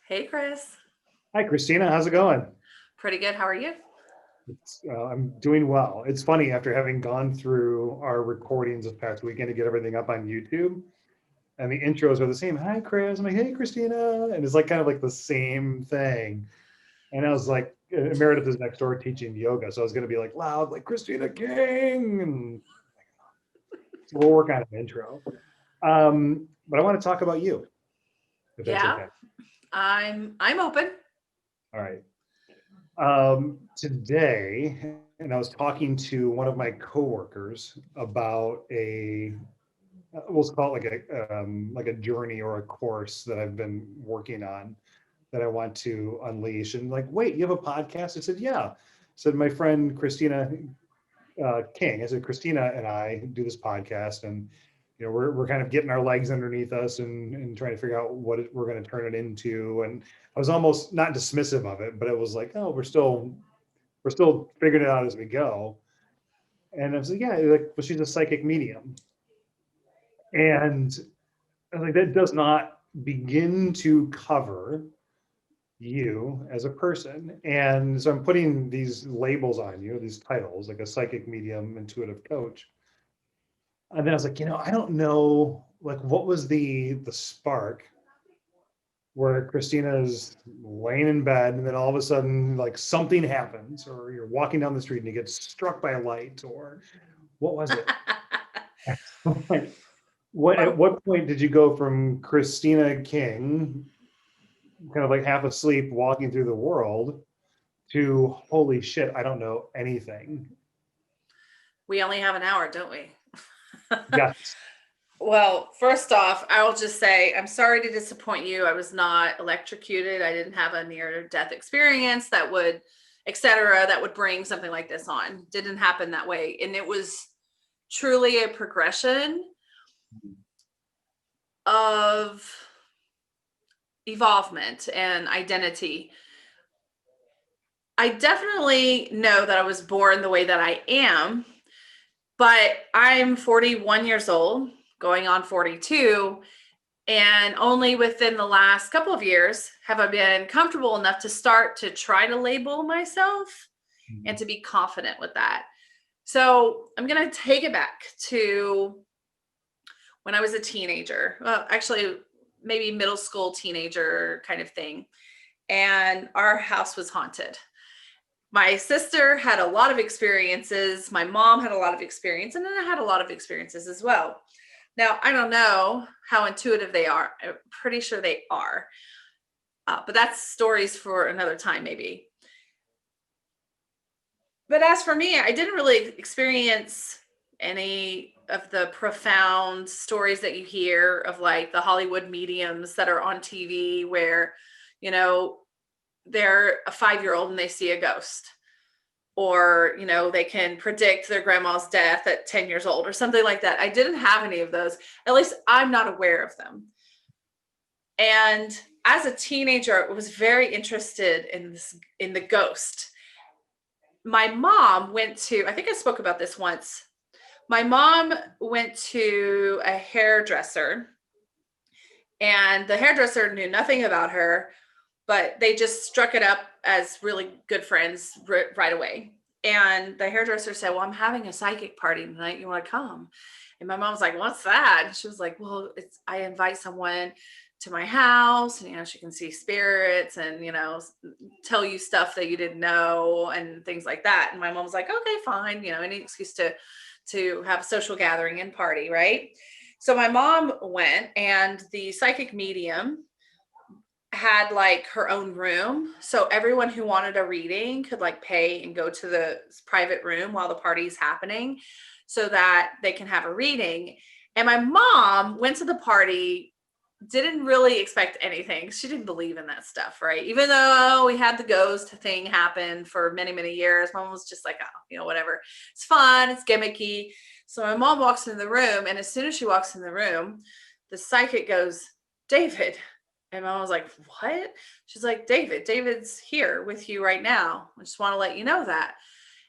Hey, Chris. Hi, Christina. How's it going? Pretty good. How are you? I'm doing well. It's funny after having gone through our recordings this past weekend to get everything up on YouTube, and the intros are the same. Hi, Chris. I'm like, hey, Christina, and it's like kind of like the same thing. And I was like, Meredith is next door teaching yoga, so I was going to be like loud, like Christina King, and so we'll work on an intro. But I want to talk about you, if that's Yeah, okay. I'm open. All right. Today, and I was talking to one of my coworkers about we'll call it like a journey or a course that I've been working on that I want to unleash. And like, wait, you have a podcast? I said, yeah. I said, my friend Christina King. I said, Christina and I do this podcast, and we're kind of getting our legs underneath us and trying to figure out we're going to turn it into. And I was almost not dismissive of it, but it was like, oh, we're still figuring it out as we go. And I was like, yeah, like, well, she's a psychic medium. And I was like, that does not begin to cover you as a person. And so I'm putting these labels on you, these titles, like a psychic medium, intuitive coach. And then I was like, I don't know, like, what was the spark where Christina's laying in bed and then all of a sudden, like, something happens, or you're walking down the street and you get struck by a light, or what was it? Like, at Well, what point did you go from Christina King, kind of like half asleep, walking through the world, to holy shit, I don't know anything? we only have an hour, don't we? Yes. Well, first off, I will just say I'm sorry to disappoint you. I was not electrocuted. I didn't have a near death experience that would, etc., that would bring something like this on. Didn't happen that way. And it was truly a progression of evolvement and identity. I definitely know that I was born the way that I am, but I'm 41 years old, going on 42, and only within the last couple of years have I been comfortable enough to start to try to label myself and to be confident with that. So I'm going to take it back to when I was a teenager. Well, actually, maybe middle school teenager kind of thing. And our house was haunted. My sister had a lot of experiences. My mom had a lot of experience, and then I had a lot of experiences as well. Now, I don't know how intuitive they are. I'm pretty sure they are. But that's stories for another time, maybe. But as for me, I didn't really experience any of the profound stories that you hear of like the Hollywood mediums that are on TV where, you know, they're a 5-year-old and they see a ghost, or they can predict their grandma's death at 10 years old or something like that. I didn't have any of those. At least I'm not aware of them. And as a teenager, I was very interested in the ghost. My mom went to, I think I spoke about this once. My mom went to a hairdresser, and the hairdresser knew nothing about her, but they just struck it up as really good friends right away. And the hairdresser said, well, I'm having a psychic party tonight. You want to come? And my mom was like, what's that? And she was like, well, I invite someone to my house, and, she can see spirits and, tell you stuff that you didn't know and things like that. And my mom was like, okay, fine. Any excuse to have a social gathering and party. Right. So my mom went, and the psychic medium had like her own room, so everyone who wanted a reading could like pay and go to the private room while the party's happening so that they can have a reading. And my mom went to the party, didn't really expect anything. She didn't believe in that stuff, right? Even though we had the ghost thing happen for many, many years, mom was just like, oh, whatever, it's fun, it's gimmicky. So my mom walks in the room, and as soon as she walks in the room, the psychic goes, David. And mom was like, what? She's like, David's here with you right now. I just want to let you know that.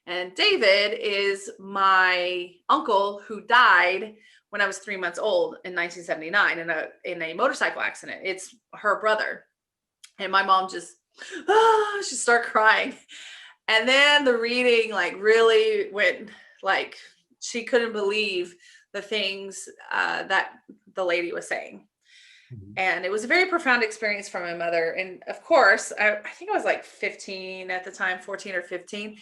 And David is my uncle who died when I was 3 months old in 1979 in a motorcycle accident. It's her brother. And my mom just, she started crying. And then the reading like really went, like, she couldn't believe the things that the lady was saying. Mhm. And it was a very profound experience for my mother. And of course, I think I was like 15 at the time, 14 or 15.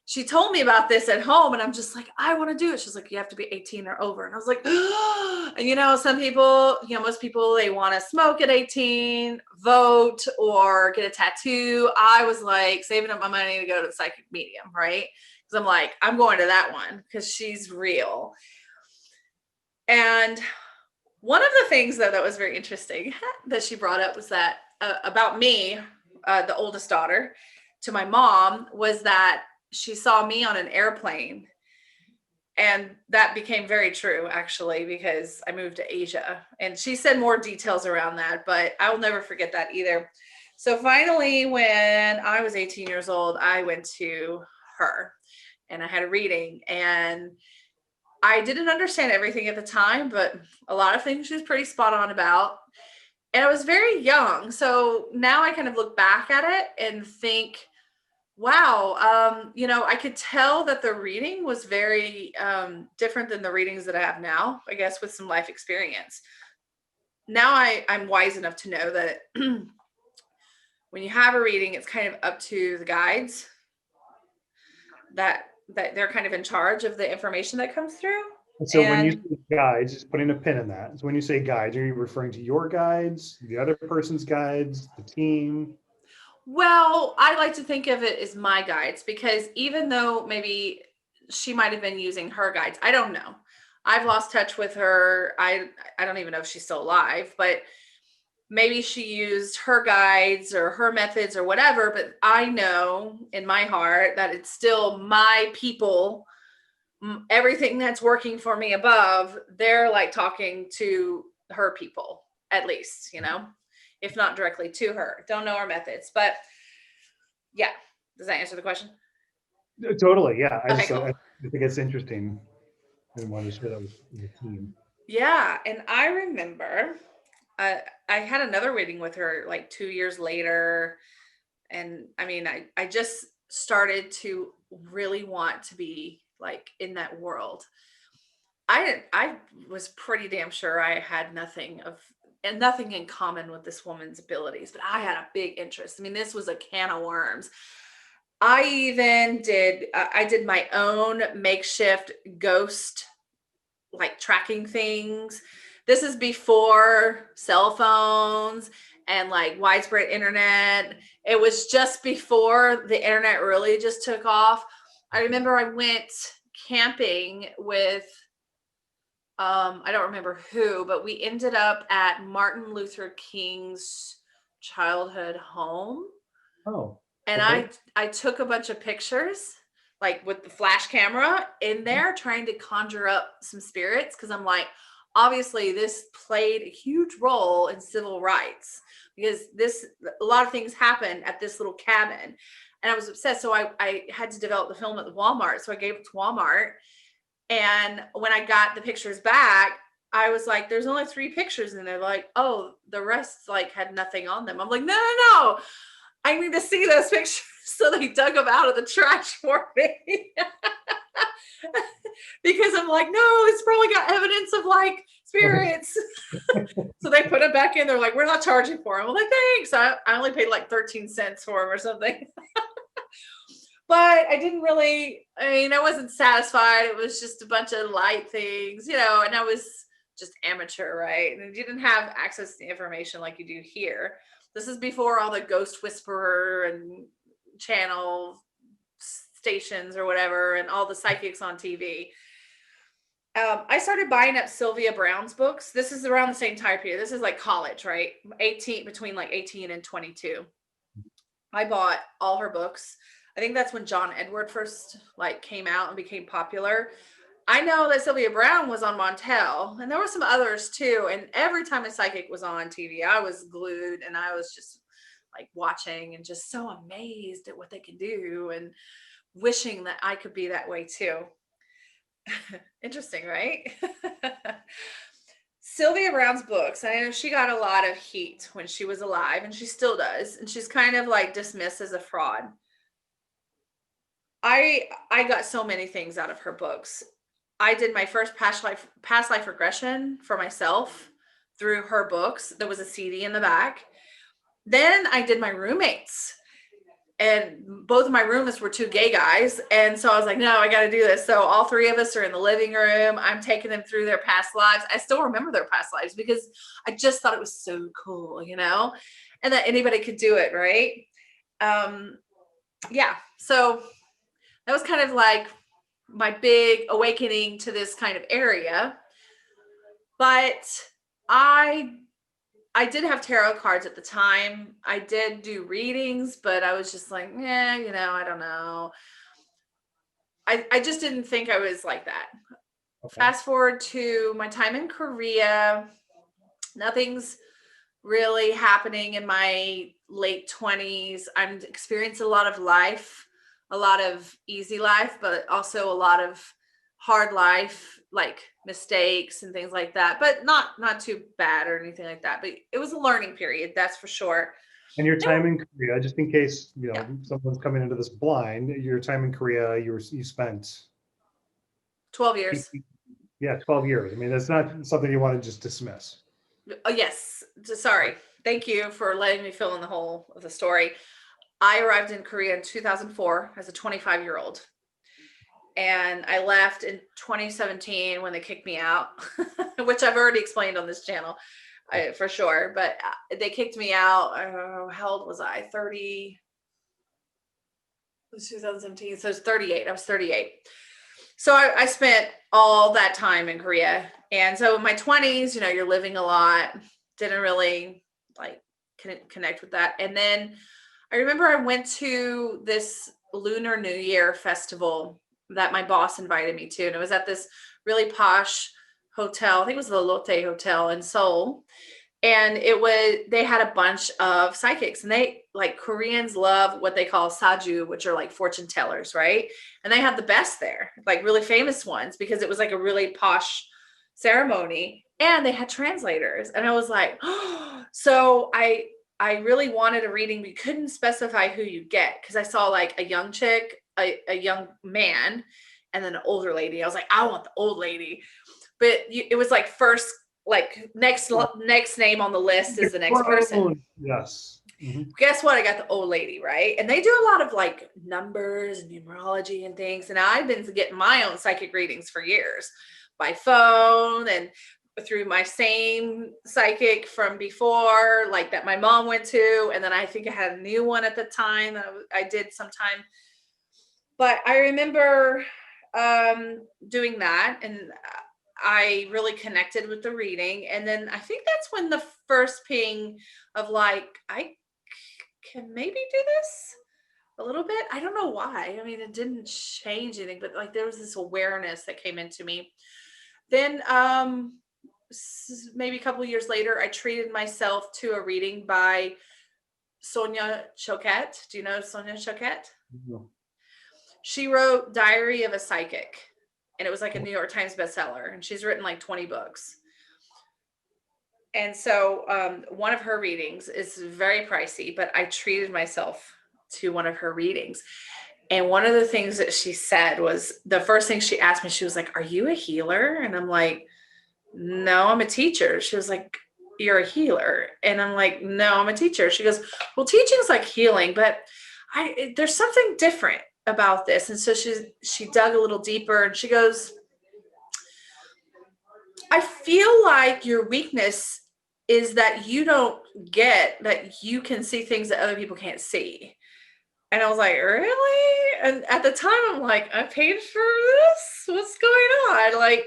She told me about this at home, and I'm just like, I want to do it. She's like, you have to be 18 or over. And I was like, and some people, most people, they want to smoke at 18, vote, or get a tattoo. I was like saving up my money to go to the psychic medium, right? Because I'm like, I'm going to that one because she's real. And one of the things, though, that was very interesting that she brought up was that about me, the oldest daughter, to my mom, was that she saw me on an airplane. And that became very true, actually, because I moved to Asia. And she said more details around that, but I will never forget that either. So finally, when I was 18 years old, I went to her and I had a reading. And I didn't understand everything at the time, but a lot of things she was pretty spot on about. And I was very young. So now I kind of look back at it and think, wow, I could tell that the reading was very different than the readings that I have now, I guess, with some life experience. Now I'm wise enough to know that when you have a reading, it's kind of up to the guides that they're kind of in charge of the information that comes through. And so when you And say guides, just putting a pin in that. So when you say guides, are you referring to your guides, the other person's guides, the team? well, I like to think of it as my guides because even though maybe she might have been using her guides, I don't know. I've lost touch with her. I don't even know if she's still alive, but maybe she used her guides or her methods or whatever, but I know in my heart that it's still my people. Everything that's working for me above, they're like talking to her people, at least, if not directly to her. Don't know her methods, but yeah. Does that answer the question? Totally, yeah. Okay, cool. I think it's interesting and wanted to share that with the team. Yeah. And I remember uh, I had another reading with her like 2 years later. And I mean, I just started to really want to be like in that world. I was pretty damn sure I had nothing in common with this woman's abilities, but I had a big interest. I mean, this was a can of worms. I did my own makeshift ghost like tracking things. This is before cell phones and like widespread internet. It was just before the internet really just took off. I remember I went camping with I don't remember who, but we ended up at Martin Luther King's childhood home. Oh, And okay. I took a bunch of pictures like with the flash camera in there trying to conjure up some spirits because I'm like, obviously this played a huge role in civil rights because this a lot of things happened at this little cabin. And I was obsessed. So I had to develop the film at the Walmart. So I gave it to Walmart. And when I got the pictures back, I was like, there's only 3 pictures. And they're like, oh, the rest like had nothing on them. I'm like, no, no, no. I need to see those pictures. So they dug them out of the trash for me. Because I'm like, no, it's probably got evidence of like Right. spirits. So they put it back in. They're like, we're not charging for them. I'm like, thanks. I only paid like 13 cents for them or something. But I didn't really, I mean, I wasn't satisfied. It was just a bunch of light things, and I was just amateur, right? And you didn't have access to information like you do here. This is before all the ghost whisperer and channel stations or whatever, and all the psychics on TV. I started buying up Sylvia Brown's books. This is around the same time period. This is like college, right? 18, between like 18 and 22. I bought all her books. I think that's when John Edward first like came out and became popular. I know that Sylvia Brown was on Montel, and there were some others too. And every time a psychic was on TV, I was glued, and I was just like watching and just so amazed at what they can do, and wishing that I could be that way too. Interesting, right? Sylvia Browne's books, I know she got a lot of heat when she was alive, and she still does, and she's kind of like dismissed as a fraud. I got so many things out of her books. I did my first past life regression for myself through her books. There was a CD in the back. Then I did my roommates, and both of my roommates were two gay guys, and so I was like, no, I got to do this. So all three of us are in the living room. I'm taking them through their past lives. I still remember their past lives because I just thought it was so cool, and that anybody could do it, right? um yeah, so that was kind of like my big awakening to this kind of area. But i I did have tarot cards at the time. I did do readings, but I was just like, yeah, I don't know. I just didn't think I was like that. Okay. Fast forward to my time in Korea, nothing's really happening in my late 20s. I'm experiencing a lot of life, a lot of easy life, but also a lot of hard life, like mistakes and things like that, but not too bad or anything like that. But it was a learning period, that's for sure. And your time in Korea, just in case, Yeah, someone's coming into this blind, your time in Korea, you spent, 12 years. yeah, 12 years. I mean, that's not something you want to just dismiss. Oh, yes. Sorry. Thank you for letting me fill in the whole of the story. I arrived in Korea in 2004 as a 25-year-old. And I left in 2017 when they kicked me out, which I've already explained on this channel, for sure. But they kicked me out. How old was I? 30. It was 2017. So I was 38. I was 38. So I spent all that time in Korea. And so in my 20s, you're living a lot. Didn't really like connect with that. And then I remember I went to this Lunar New Year festival that my boss invited me to. And it was at this really posh hotel. I think it was the Lotte Hotel in Seoul. And they had a bunch of psychics, and they, like, Koreans love what they call saju, which are like fortune tellers, right? And they had the best there, like really famous ones, because it was like a really posh ceremony, and they had translators. And I was like, oh, so I really wanted a reading, but you couldn't specify who you get, because I saw like a young chick, a young man, and then an older lady. I was like, I want the old lady. But it was like first, like next name on the list is the next person. Yes. Mhm. Guess what? I got the old lady, right? And they do a lot of like numbers and numerology and things. And I've been getting my own psychic readings for years by phone and through my same psychic from before, like that my mom went to. And then I think I had a new one at the time that I did sometime. But I remember doing that, and I really connected with the reading. And then I think that's when the first ping of like, I can maybe do this a little bit. I don't know why. I mean, it didn't change anything, but like there was this awareness that came into me. Then maybe a couple of years later, I treated myself to a reading by Sonia Choquette. Do you know Sonia Choquette? No. She wrote Diary of a Psychic, and it was like a New York Times bestseller, and she's written like 20 books. And so one of her readings is very pricey, but I treated myself to one of her readings. And one of the things that she said was, the first thing she asked me, she was like, are you a healer? And I'm like, no, I'm a teacher. She was like, you're a healer. And I'm like, no, I'm a teacher. She goes, well, teaching is like healing, but there's something different about this. And so she dug a little deeper, and she goes, I feel like your weakness is that you don't get that you can see things that other people can't see. And I was like, really? And at the time, I'm like, I paid for this? What's going on? Like,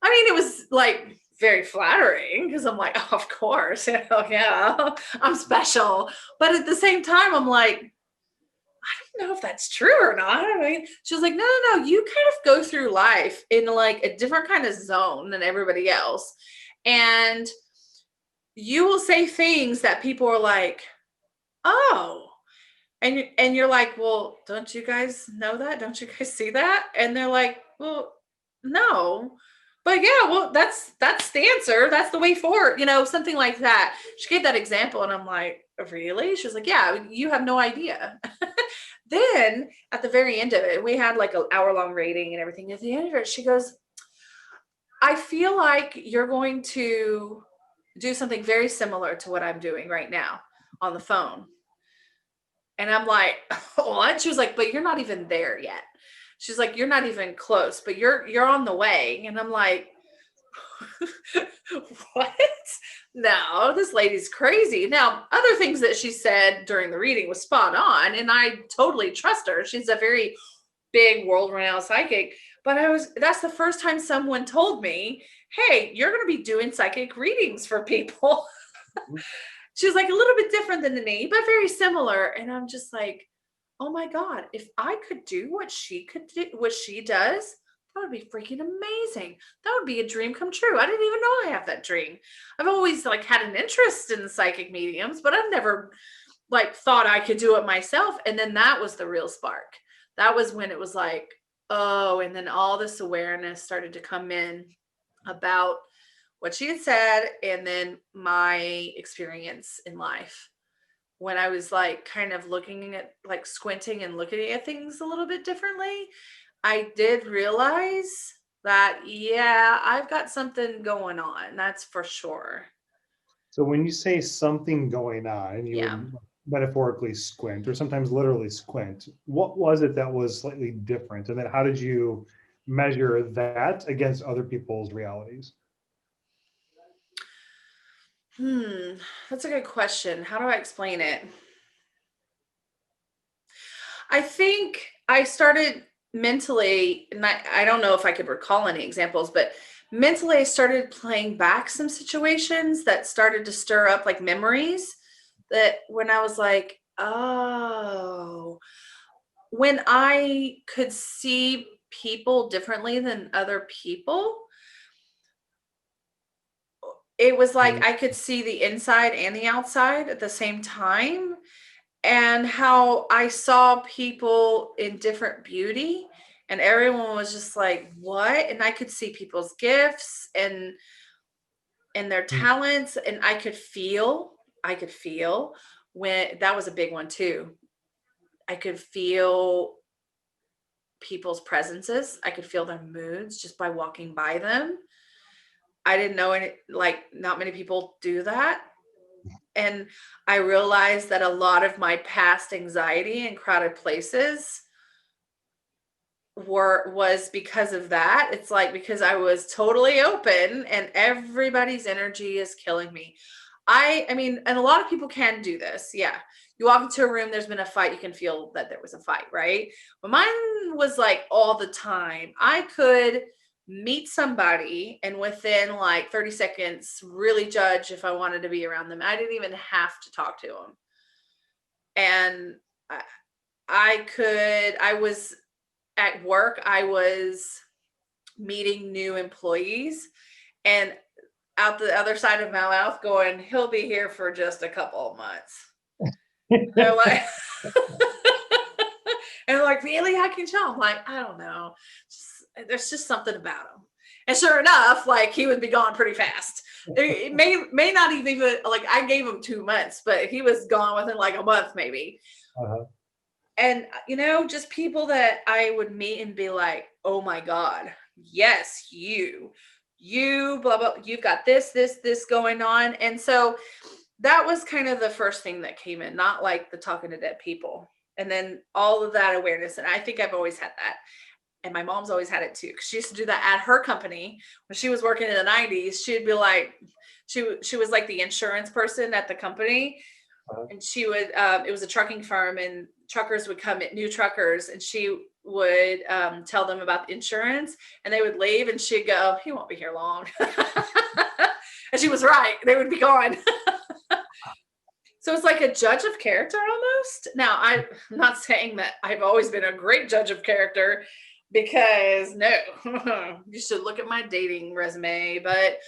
I mean, it was like very flattering, because I'm like, oh, of course, yeah, I'm special. But at the same time, I'm like, I don't know if that's true or not. I mean, she was like, no, you kind of go through life in like a different kind of zone than everybody else. And you will say things that people are like, oh, and you're like, well, don't you guys know that? Don't you guys see that? And they're like, well, no. But yeah, well, that's the answer. That's the way forward. Something like that. She gave that example, and I'm like, really? She was like, yeah, you have no idea. Then at the very end of it, we had like an hour-long rating and everything. At the end of it, she goes, I feel like you're going to do something very similar to what I'm doing right now on the phone. And I'm like, what? She was like, but you're not even there yet. She's like, you're not even close, but you're on the way. And I'm like, what? No, this lady's crazy. Now, other things that she said during the reading was spot on, and I totally trust her. She's a very big world-renowned psychic. But that's the first time someone told me, hey, you're going to be doing psychic readings for people. She was like a little bit different than me, but very similar. And I'm just like, oh my God, if I could do what she could do, what she does, that would be freaking amazing. That would be a dream come true. I didn't even know I have that dream. I've always like had an interest in psychic mediums, but I've never like thought I could do it myself. And then that was the real spark. That was when it was like, oh, and then all this awareness started to come in about what she had said, and then my experience in life when I was like kind of looking at like squinting and looking at things a little bit differently. I did realize that, yeah, I've got something going on. That's for sure. So when you say something going on, and you Yeah. would metaphorically squint, or sometimes literally squint, what was it that was slightly different? And then how did you measure that against other people's realities? That's a good question. How do I explain it? I think I started mentally, and I don't know if I could recall any examples, but mentally I started playing back some situations that started to stir up like memories that when I was like, oh, when I could see people differently than other people, it was like I could see the inside and the outside at the same time, and how I saw people in different beauty, and everyone was just like, what? And I could see people's gifts and their talents, and I could feel when that was a big one too. I could feel people's presences. I could feel their moods just by walking by them. I didn't know any, like, not many people do that. And I realized that a lot of my past anxiety in crowded places was because of that. It's like because I was totally open and everybody's energy is killing me. I mean, and a lot of people can do this. Yeah. You walk into a room, there's been a fight, you can feel that there was a fight, right? But mine was like all the time. I could meet somebody and within like 30 seconds really judge if I wanted to be around them. I didn't even have to talk to them. And I, I was at work, I was meeting new employees and out the other side of my mouth going, he'll be here for just a couple of months. They're like, and they're like, really? How can you tell? I'm like, I don't know. There's just something about him. And sure enough, like he would be gone pretty fast. It may not even like I gave him 2 months, but he was gone within like a month maybe. Uh-huh. And just people that I would meet and be like, oh my God, yes, you blah blah, you've got this going on. And so that was kind of the first thing that came in, not like the talking to dead people. And then all of that awareness. And I think I've always had that. And my mom's always had it too. Cause she used to do that at her company when she was working in the 90s. She'd be like, she was like the insurance person at the company. Uh-huh. And she would, it was a trucking firm and truckers would come, new truckers, and she would tell them about the insurance and they would leave and she'd go, he won't be here long. And she was right. They would be gone. So it's like a judge of character almost. Now, I'm not saying that I've always been a great judge of character because no, you should look at my dating resume, but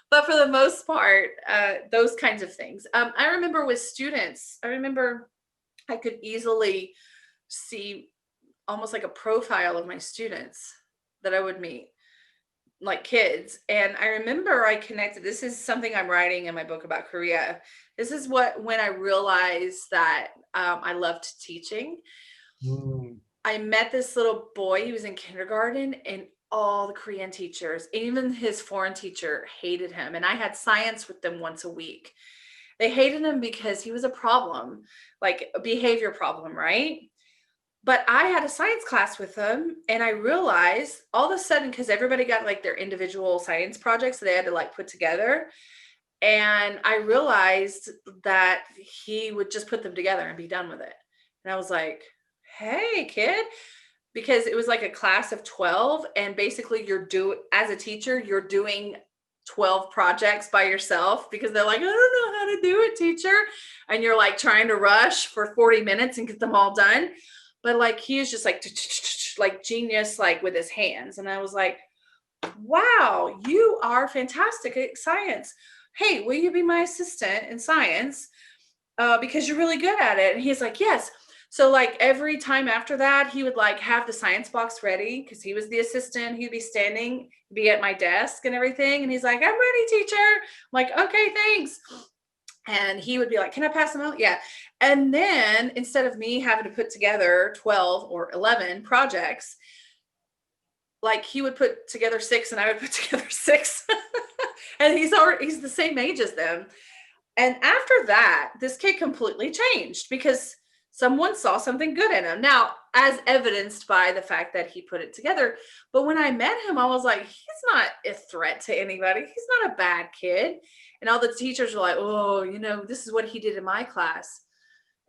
but for the most part, those kinds of things. I remember with students, I could easily see almost like a profile of my students that I would meet. like kids. And I remember I connected, this is something I'm writing in my book about Korea. This is when I realized that I loved teaching. Mm. I met this little boy, he was in kindergarten, and all the Korean teachers, even his foreign teacher, hated him. And I had science with them once a week. They hated him because he was a problem, like a behavior problem, right? But I had a science class with him, and I realized all of a sudden, because everybody got like their individual science projects that they had to like put together. And I realized that he would just put them together and be done with it. And I was like, hey, kid, because it was like a class of 12. And basically, as a teacher, you're doing 12 projects by yourself because they're like, I don't know how to do it, teacher. And you're like trying to rush for 40 minutes and get them all done. But like, he was just like genius, like with his hands. And I was like, wow, you are fantastic at science. Hey, will you be my assistant in science? Because you're really good at it. And he's like, yes. So like every time after that, he would like have the science box ready because he was the assistant. He'd be standing, be at my desk and everything. And he's like, I'm ready, teacher. I'm like, okay, thanks. And he would be like, can I pass them out? Yeah. And then instead of me having to put together 12 or 11 projects, like he would put together 6 and I would put together 6. And he's the same age as them. And after that, this kid completely changed because someone saw something good in him. Now, as evidenced by the fact that he put it together. But when I met him, I was like, he's not a threat to anybody. He's not a bad kid. And all the teachers were like, oh, this is what he did in my class.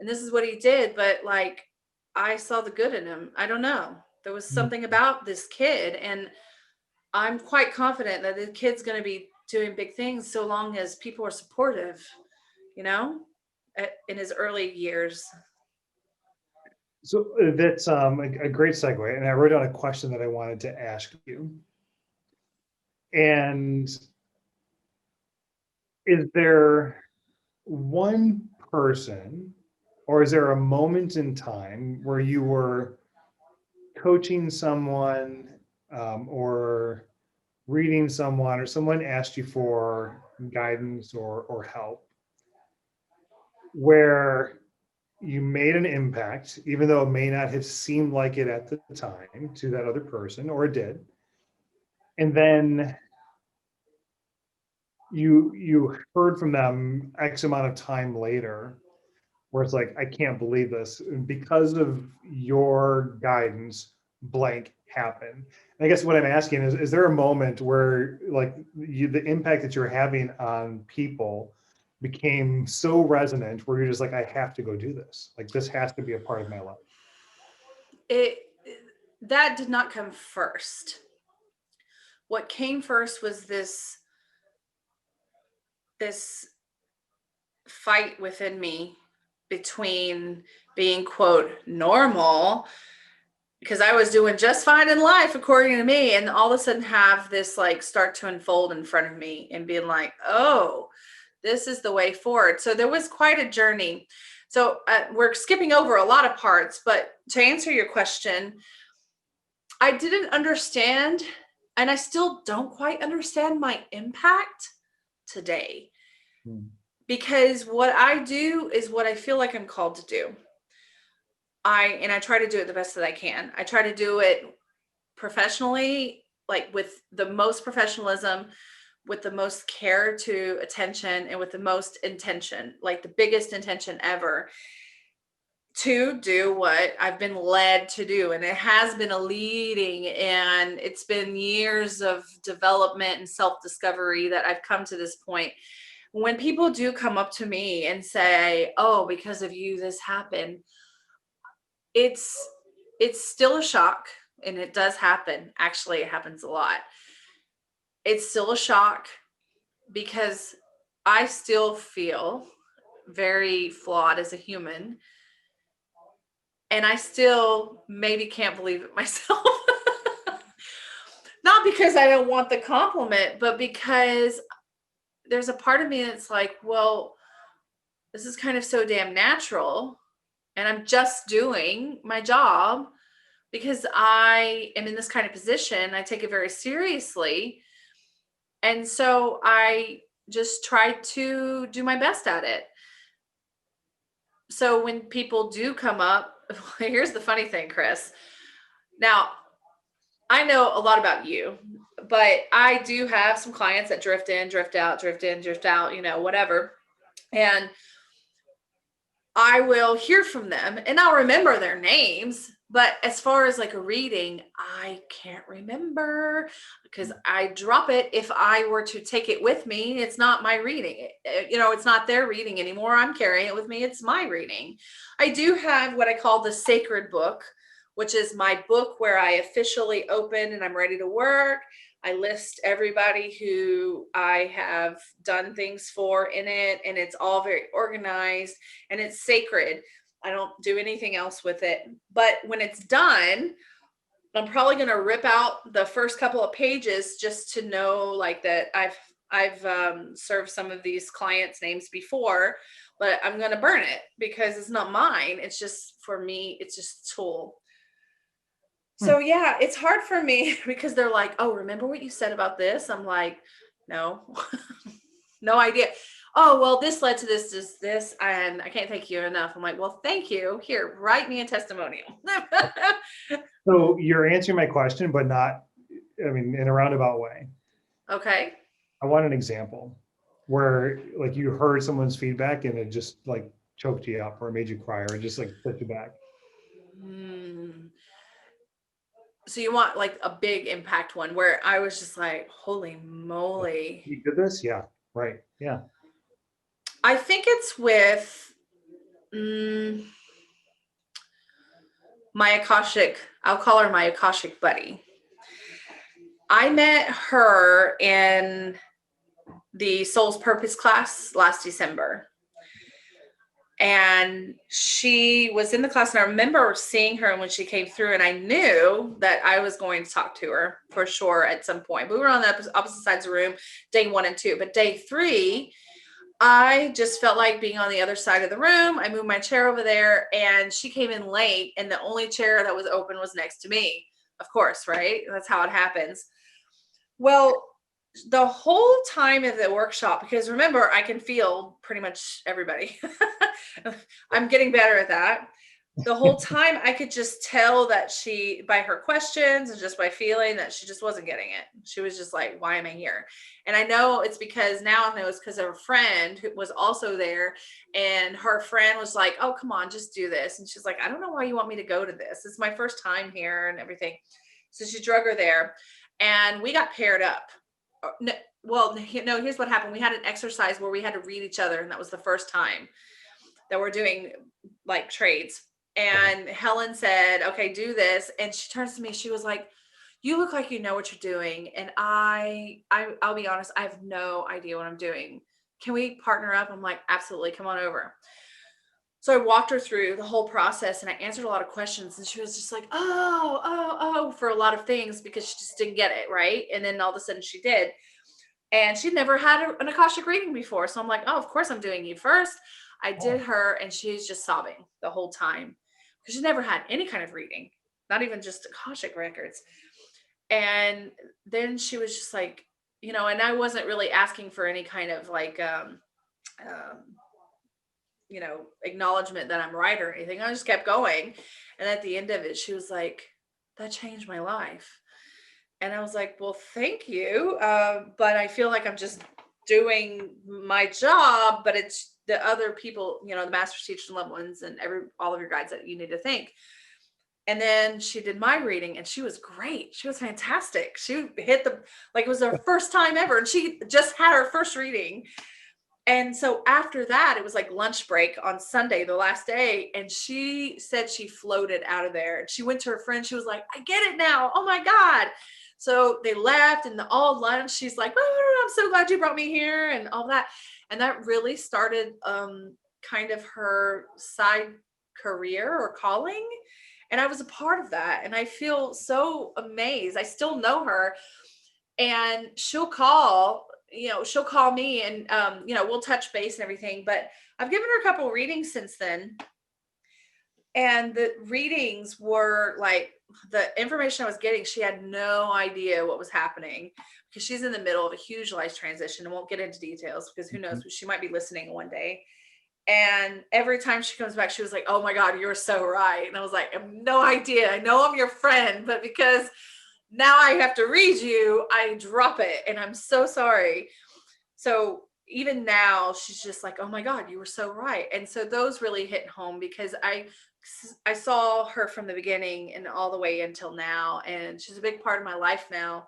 And this is what he did. But like, I saw the good in him. I don't know. There was something about this kid. And I'm quite confident that the kid's going to be doing big things so long as people are supportive, you know, in his early years. So that's a great segue. And I wrote down a question that I wanted to ask you. And is there one person, or is there a moment in time where you were coaching someone, or reading someone, or someone asked you for guidance or help, where you made an impact, even though it may not have seemed like it at the time to that other person, or it did, and then you heard from them X amount of time later, where it's like, I can't believe this. Because of your guidance, blank happened. And I guess what I'm asking is there a moment where like the impact that you're having on people became so resonant where you're just like, I have to go do this. Like this has to be a part of my life. It that did not come first. What came first was this fight within me between being quote normal, because I was doing just fine in life according to me, and all of a sudden have this like start to unfold in front of me and being like, oh, this is the way forward. So there was quite a journey. So we're skipping over a lot of parts, but to answer your question, I didn't understand, and I still don't quite understand my impact today, Hmm. because what I do is what I feel like I'm called to do. I try to do it the best that I can. I try to do it professionally, like with the most professionalism, with the most care to attention, and with the most intention, like the biggest intention ever, to do what I've been led to do. And it has been a leading, and it's been years of development and self-discovery that I've come to this point. When people do come up to me and say, oh, because of you, this happened, it's still a shock, and it does happen. Actually, it happens a lot. It's still a shock because I still feel very flawed as a human, and I still maybe can't believe it myself. Not because I don't want the compliment, but because there's a part of me that's like, well, this is kind of so damn natural, and I'm just doing my job. because I am in this kind of position. I take it very seriously. And so I just try to do my best at it. So when people do come up, here's the funny thing, Chris. Now, I know a lot about you, but I do have some clients that drift in, drift out, drift in, drift out, whatever. And I will hear from them and I'll remember their names. But as far as like a reading, I can't remember because I drop it. If I were to take it with me, it's not my reading. It's not their reading anymore. I'm carrying it with me. It's my reading. I do have what I call the sacred book, which is my book where I officially open and I'm ready to work. I list everybody who I have done things for in it, and it's all very organized and it's sacred. I don't do anything else with it. But when it's done, I'm probably going to rip out the first couple of pages just to know like that I've served some of these clients' names before, but I'm going to burn it because it's not mine. It's just for me. It's just a tool. So yeah, it's hard for me because they're like, "Oh, remember what you said about this?" I'm like, "No, no idea." "Oh, well, this led to this, and I can't thank you enough." I'm like, "Well, thank you. Here, write me a testimonial." So you're answering my question, but not, I mean, in a roundabout way. Okay. I want an example where like you heard someone's feedback and it just like choked you up or made you cry or just like set you back. Hmm. So you want like a big impact one where I was just like, "Holy moly." You did this? Yeah. Right. Yeah. I think it's with mm, my Akashic, I'll call her my Akashic buddy. I met her in the Soul's Purpose class last December. And she was in the class, and I remember seeing her when she came through, and I knew that I was going to talk to her for sure at some point. We were on the opposite sides of the room, day 1 and 2, but day 3, I just felt like being on the other side of the room. I moved my chair over there, and she came in late, and the only chair that was open was next to me. Of course, right? That's how it happens. Well, the whole time of the workshop, because remember, I can feel pretty much everybody. I'm getting better at that. The whole time I could just tell that she, by her questions and just by feeling that she just wasn't getting it. She was just like, "Why am I here?" And I know it's because now I know it's because of a friend who was also there. And her friend was like, "Oh, come on, just do this." And she's like, "I don't know why you want me to go to this. It's my first time here and everything." So she drug her there and we got paired up. No, well, no, here's what happened. We had an exercise where we had to read each other, and that was the first time that we're doing like trades. And Helen said, "Okay, do this." And she turns to me, she was like, "You look like you know what you're doing." And I'll be honest, I have no idea what I'm doing. Can we partner up? I'm like, "Absolutely, come on over." So I walked her through the whole process and I answered a lot of questions, and she was just like, "Oh, oh, oh," for a lot of things because she just didn't get it. Right. And then all of a sudden she did. And she'd never had an Akashic reading before. So I'm like, "Oh, of course I'm doing you first." I did Oh, her, and she's just sobbing the whole time because she's never had any kind of reading, not even just Akashic records. And then she was just like, and I wasn't really asking for any kind of like, um, acknowledgement that I'm right or anything. I just kept going. And at the end of it, she was like, "That changed my life." And I was like, "Well, thank you. But I feel like I'm just doing my job, but it's the other people, the masters, teachers, and loved ones, and all of your guides that you need to thank." And then she did my reading, and she was great. She was fantastic. She hit like it was her first time ever, and she just had her first reading. And so after that, it was like lunch break on Sunday, the last day. And she said she floated out of there. And she went to her friend. She was like, "I get it now. Oh my God." So they left, and all lunch, she's like, "Oh, I'm so glad you brought me here," and all that. And that really started kind of her side career or calling. And I was a part of that. And I feel so amazed. I still know her, and she'll call me, and we'll touch base and everything. But I've given her a couple readings since then, and the readings were like the information I was getting, she had no idea what was happening because she's in the middle of a huge life transition and won't get into details because who knows, she might be listening one day. And every time she comes back, she was like, "Oh my God, you were so right." And I was like, "I have no idea. I know I'm your friend, but because now I have to read you, I drop it. And I'm so sorry." So even now, she's just like, "Oh my God, you were so right." And so those really hit home because I saw her from the beginning and all the way until now. And she's a big part of my life now.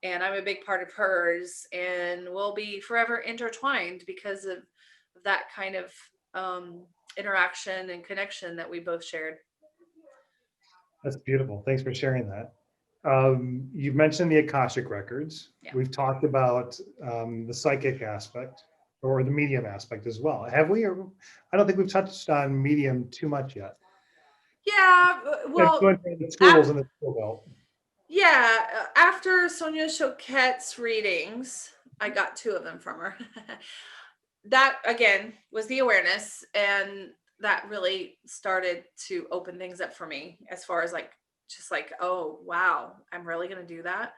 And I'm a big part of hers. And we'll be forever intertwined because of that kind of interaction and connection that we both shared. That's beautiful. Thanks for sharing that. You've mentioned the Akashic records. Yeah. We've talked about the psychic aspect or the medium aspect as well. Have we? Or I don't think we've touched on medium too much yet. Yeah. Well, The tools in the tool belt. yeah. After Sonia Choquette's readings, I got 2 of them from her. That again was the awareness, and that really started to open things up for me as far as like just like, oh wow, I'm really going to do that.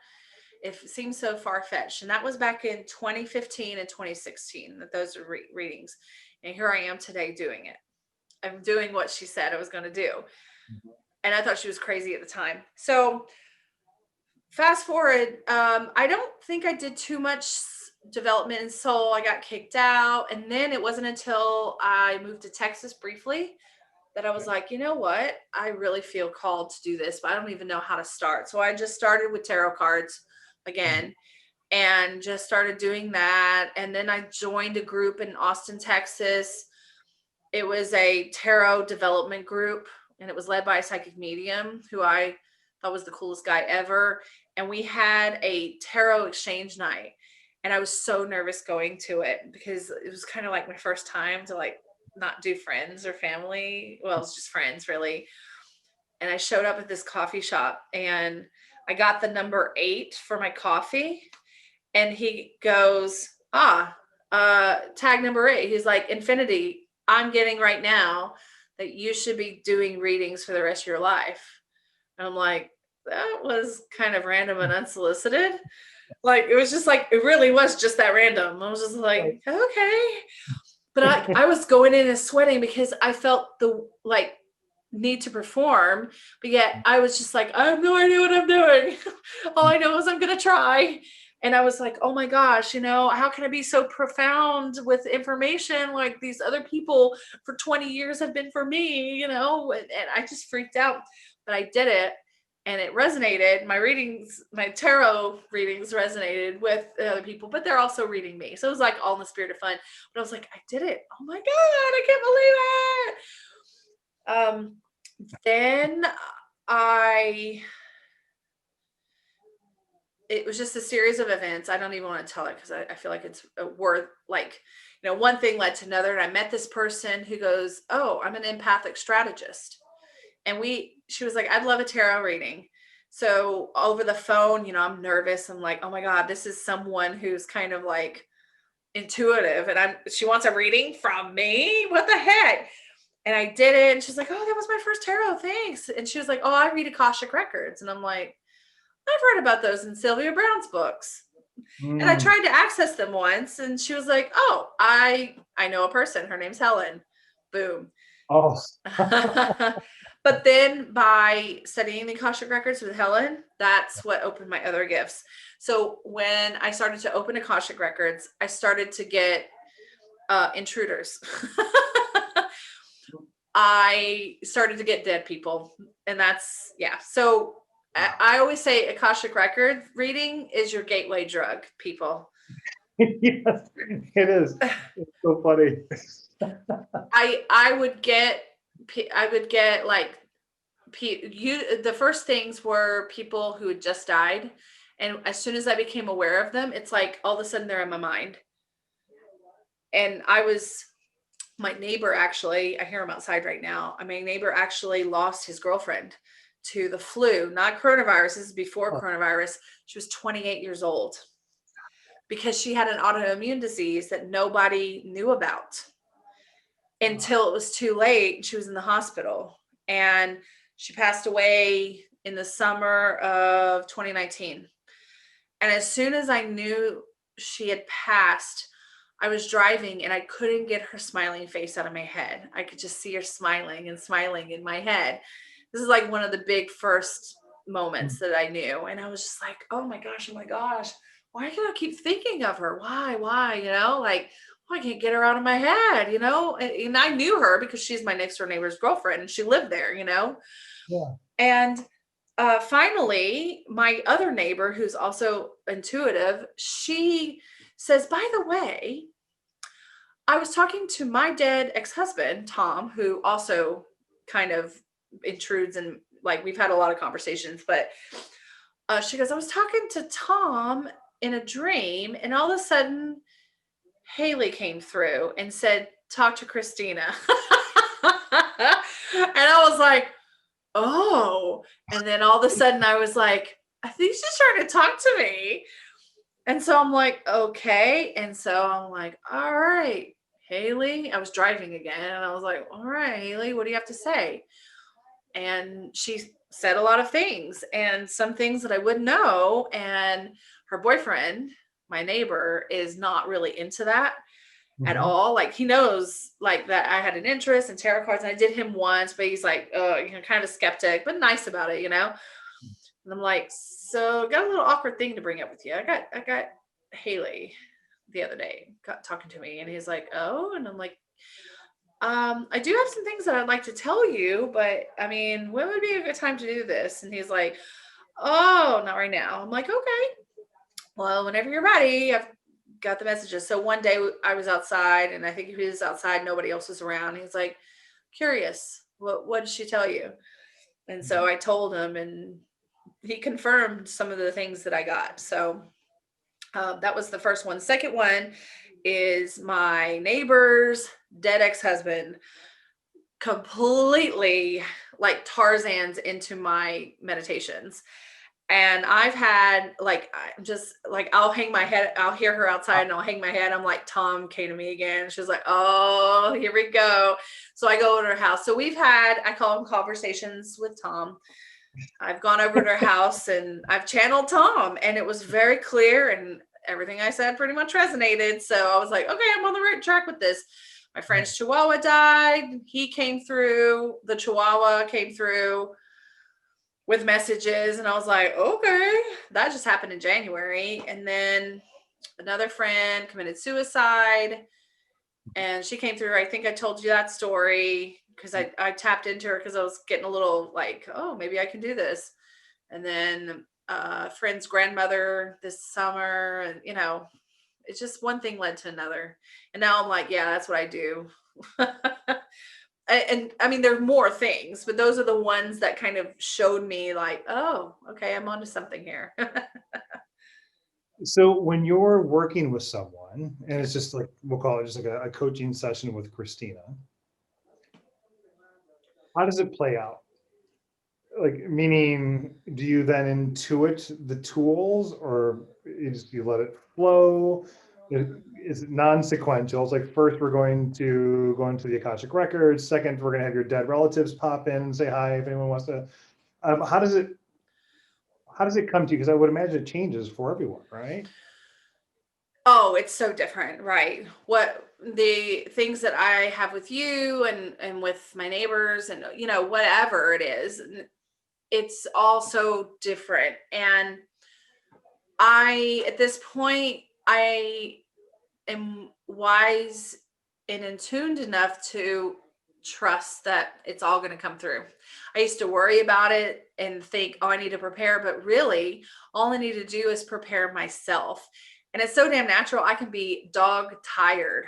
It seems so far-fetched, and that was back in 2015 and 2016 that those are readings, and here I am today doing it. I'm doing what she said I was going to do, and I thought she was crazy at the time. So fast forward, I don't think I did too much development in soul. I got kicked out, and then it wasn't until I moved to Texas briefly that I was like, you know what, I really feel called to do this, but I don't even know how to start. So I just started with tarot cards again and just started doing that. And then I joined a group in Austin, Texas. It was a tarot development group, and it was led by a psychic medium who I thought was the coolest guy ever. And we had a tarot exchange night. And I was so nervous going to it because it was kind of like my first time to like not do friends or family. Well, it's just friends really. And I showed up at this coffee shop and I got the number 8 for my coffee. And he goes, tag number 8. He's like, Infinity, I'm getting right now that you should be doing readings for the rest of your life. And I'm like, that was kind of random and unsolicited. Like, it was just like, it really was just that random. I was just like, okay. But I was going in and sweating because I felt the like need to perform, but yet I was just like, I have no idea what I'm doing. All I know is I'm going to try. And I was like, oh my gosh, how can I be so profound with information like these other people for 20 years have been for me, and I just freaked out, but I did it. And it resonated. My tarot readings resonated with the other people, but they're also reading me. So it was like all in the spirit of fun. But I was like, I did it. Oh my God, I can't believe it. Then it was just a series of events. I don't even want to tell it because I feel like it's worth like, one thing led to another. And I met this person who goes, oh, I'm an empathic strategist. And she was like, I'd love a tarot reading. So over the phone, I'm nervous. I'm like, oh my God, this is someone who's kind of like intuitive. And she wants a reading from me. What the heck? And I did it. And she's like, oh, that was my first tarot. Thanks. And she was like, oh, I read Akashic records. And I'm like, I've read about those in Sylvia Brown's books. And I tried to access them once. And she was like, oh, I know a person. Her name's Helen. Boom. Oh. But then by studying the Akashic records with Helen, that's what opened my other gifts. So when I started to open Akashic records, I started to get intruders. I started to get dead people. And that's, yeah. So I always say Akashic record reading is your gateway drug, people. Yes, it is. It's so funny. I would get like the first things were people who had just died, and as soon as I became aware of them, it's like all of a sudden they're in my mind. And my neighbor actually, I hear him outside right now. My neighbor actually lost his girlfriend to the flu, not coronavirus. This is before coronavirus. She was 28 years old because she had an autoimmune disease that nobody knew about until it was too late. She was in the hospital, and She passed away in the summer of 2019. And as soon as I knew she had passed, I was driving and I couldn't get her smiling face out of my head. I could just see her smiling and smiling in my head. This is like one of the big first moments that I knew. And I was just like, oh my gosh, oh my gosh. Why can I keep thinking of her? Why? Like, I can't get her out of my head, And I knew her because she's my next door neighbor's girlfriend and she lived there. Yeah. And finally, my other neighbor, who's also intuitive, she says, by the way, I was talking to my dead ex-husband, Tom, who also kind of intrudes, and like we've had a lot of conversations, but she goes, I was talking to Tom in a dream, and all of a sudden, Haley came through and said, talk to Christina. And I was like, oh. And then all of a sudden I was like, I think she's trying to talk to me. And so I'm like, okay. And so I'm like, all right, Haley. I was driving again and I was like, all right, Haley, what do you have to say? And she said a lot of things and some things that I wouldn't know. And her boyfriend, my neighbor, is not really into that at Mhm. all. Like he knows like that I had an interest in tarot cards and I did him once, but he's like, kind of a skeptic, but nice about it. And I'm like, so got a little awkward thing to bring up with you. I got Haley the other day got talking to me and he's like, oh, and I'm like, I do have some things that I'd like to tell you, but I mean, when would be a good time to do this? And he's like, oh, not right now. I'm like, okay, well, whenever you're ready. I've got the messages. So one day I was outside and I think he was outside, nobody else was around. He's like, curious, what did she tell you? And so I told him and he confirmed some of the things that I got. So that was the first one. Second one is my neighbor's dead ex-husband completely like Tarzan's into my meditations. And I've had like, I'm just like, I'll hang my head, I'll hear her outside and I'll hang my head. I'm like, Tom came to me again. She's like, oh, here we go. So I go over to her house. So we've had, I call them conversations with Tom. I've gone over to her house and I've channeled Tom and it was very clear and everything I said pretty much resonated. So I was like, okay, I'm on the right track with this. My friend's Chihuahua died. He came through, the Chihuahua came through with messages and I was like, okay, that just happened in January. And then another friend committed suicide and she came through. I think I told you that story because I tapped into her because I was getting a little like, oh, maybe I can do this. And then a friend's grandmother this summer, and it's just one thing led to another. And now I'm like, yeah, that's what I do. And I mean, there's more things, but those are the ones that kind of showed me like, oh, okay, I'm onto something here. So when you're working with someone, and it's just like, we'll call it just like a coaching session with Christina, how does it play out? Like, meaning, do you then intuit the tools or you let it flow? Is it non-sequential? It's like, first we're going to go into the Akashic records. Second, we're going to have your dead relatives pop in and say hi if anyone wants to. How does it come to you? Because I would imagine it changes for everyone, right? Oh, it's so different, right? What the things that I have with you and with my neighbors and whatever it is, it's all so different. And I at this point I am wise and in tuned enough to trust that it's all going to come through. I used to worry about it and think, oh, I need to prepare, but really all I need to do is prepare myself. And it's so damn natural. I can be dog tired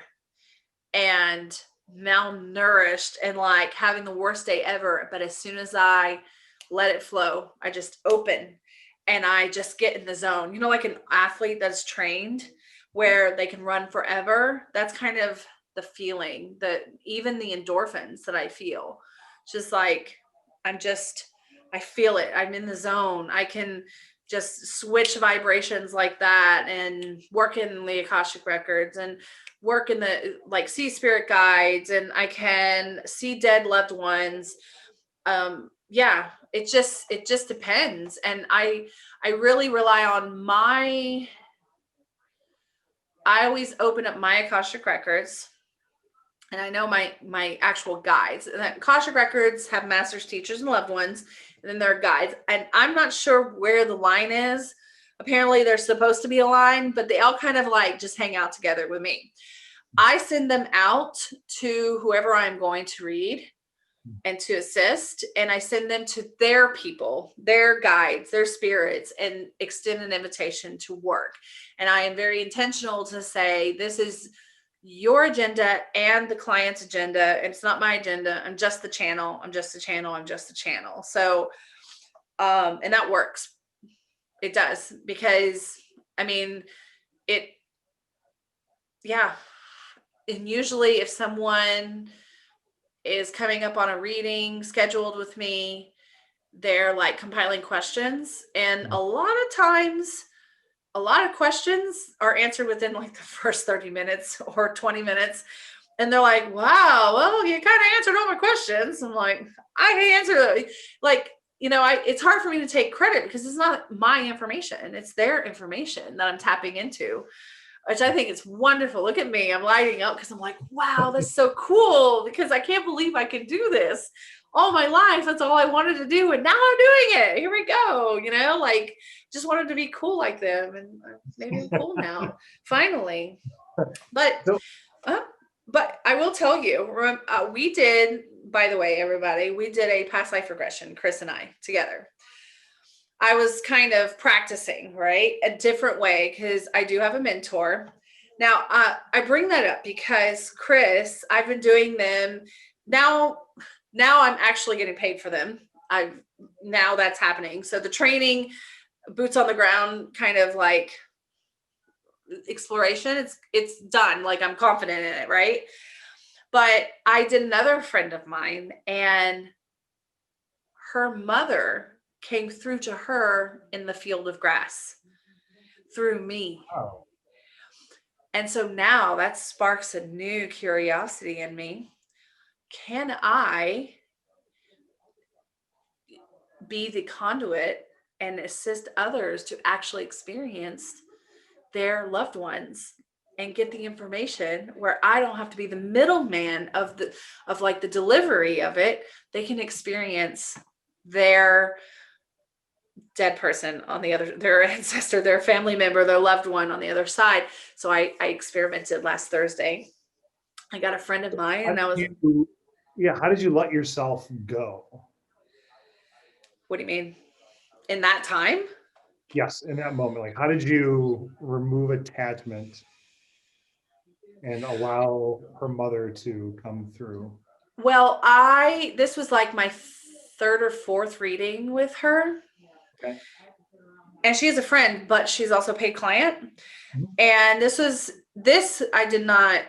and malnourished and like having the worst day ever. But as soon as I let it flow, I just open and I just get in the zone. Like an athlete that's trained where they can run forever. That's kind of the feeling that even the endorphins that I feel, just like I feel it. I'm in the zone. I can just switch vibrations like that and work in the Akashic records and work in the see spirit guides, and I can see dead loved ones. yeah, it just depends. And I really rely on I always open up my Akashic records, and I know my actual guides. And that Akashic records have masters, teachers, and loved ones, and then there are guides. And I'm not sure where the line is. Apparently, there's supposed to be a line, but they all kind of like just hang out together with me. I send them out to whoever I'm going to read and to assist, and I send them to their people, their guides, their spirits, and extend an invitation to work. And I am very intentional to say, this is your agenda and the client's agenda, and it's not my agenda. I'm just the channel. I'm just the channel. I'm just the channel. So and that works. It does, because I mean, it yeah. And usually if someone is coming up on a reading scheduled with me, they're like compiling questions. And a lot of times, a lot of questions are answered within like the first 30 minutes or 20 minutes. And they're like, wow, well, you kind of answered all my questions. I'm like, I answered them. Like, it's hard for me to take credit because it's not my information. It's their information that I'm tapping into, which I think is wonderful. Look at me. I'm lighting up because I'm like, wow, that's so cool, because I can't believe I can do this all my life. That's all I wanted to do. And now I'm doing it. Here we go. Like, just wanted to be cool like them. And maybe I'm cool now, finally. But, So, uh, but I will tell you, we did, by the way, everybody, we did a past life regression, Chris and I together. I was kind of practicing, right? A different way, because I do have a mentor. Now, I bring that up because Chris, I've been doing them now. Now I'm actually getting paid for them. Now that's happening. So the training, boots on the ground, kind of like exploration, it's done. Like, I'm confident in it, right? But I did another friend of mine, and her mother came through to her in the field of grass through me. oh, And so now that sparks a new curiosity in me. Can I be the conduit and assist others to actually experience their loved ones and get the information where I don't have to be the middleman of like the delivery of it? They can experience their dead person on the other, their ancestor, their family member, their loved one on the other side. So I experimented last Thursday. I got a friend of mine, how and I was, did you, yeah, how did you let yourself go? what do you mean? In that time? Yes, in that moment, like how did you remove attachment and allow her mother to come through? Well, this was like my third or fourth reading with her. Okay. And she is a friend, but she's also a paid client. Mhm. And this I did not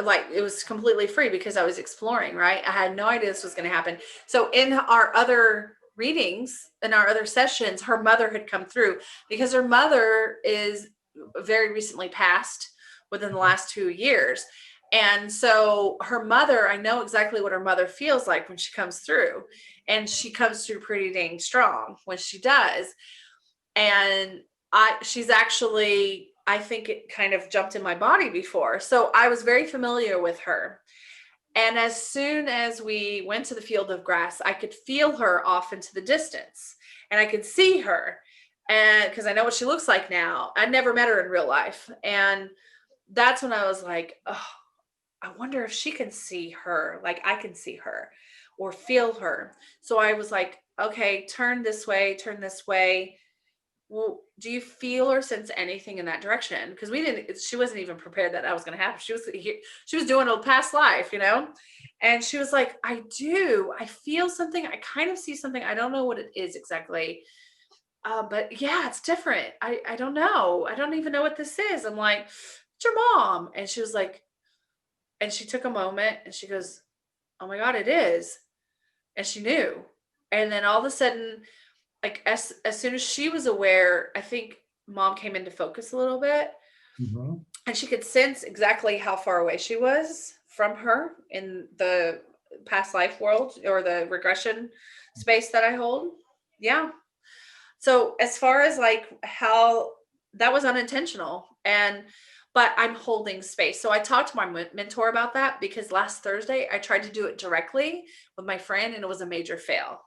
like, it was completely free because I was exploring, right? I had no idea this was going to happen. So in our other readings, in our other sessions, her mother had come through because her mother is very recently passed within the last 2 years. And so her mother, I know exactly what her mother feels like when she comes through, and she comes through pretty dang strong when she does. And she's actually, I think it kind of jumped in my body before. So I was very familiar with her. And as soon as we went to the field of grass, I could feel her off into the distance, and I could see her. And because I know what she looks like now, I never met her in real life. And that's when I was like, oh, I wonder if she can see her like I can see her or feel her. So I was like, okay, turn this way, turn this way. Well, do you feel or sense anything in that direction? Because she wasn't even prepared that was going to happen. She was doing a past life, and she was like, I feel something. I kind of see something. I don't know what it is exactly. But yeah, it's different. I don't know. I don't even know what this is. I'm like, it's your mom. And she was like, and she took a moment and she goes, oh my God, it is. And she knew. And then all of a sudden, like as soon as she was aware, I think mom came into focus a little bit, Mhm. and she could sense exactly how far away she was from her in the past life world or the regression space that I hold. Yeah. So as far as like how that was unintentional, and but I'm holding space. So I talked to my mentor about that because last Thursday I tried to do it directly with my friend and it was a major fail.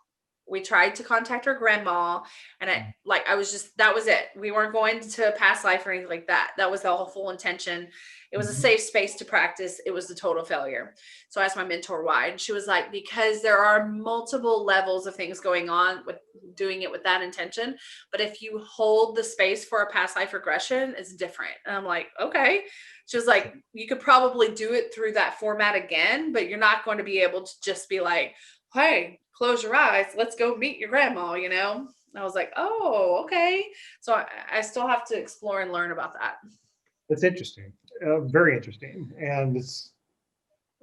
We tried to contact her grandma, and I was just, that was it. We weren't going to a past life or anything like that. That was the whole full intention. It was a Mhm. safe space to practice. It was a total failure. So I asked my mentor why, and she was like, because there are multiple levels of things going on with doing it with that intention. But if you hold the space for a past life regression, it's different. And I'm like, okay. She was like, you could probably do it through that format again, but you're not going to be able to just be like, hey, close your eyes, let's go meet your grandma, you know? I was like, oh, okay. So I still have to explore and learn about that. That's interesting, very interesting. And it's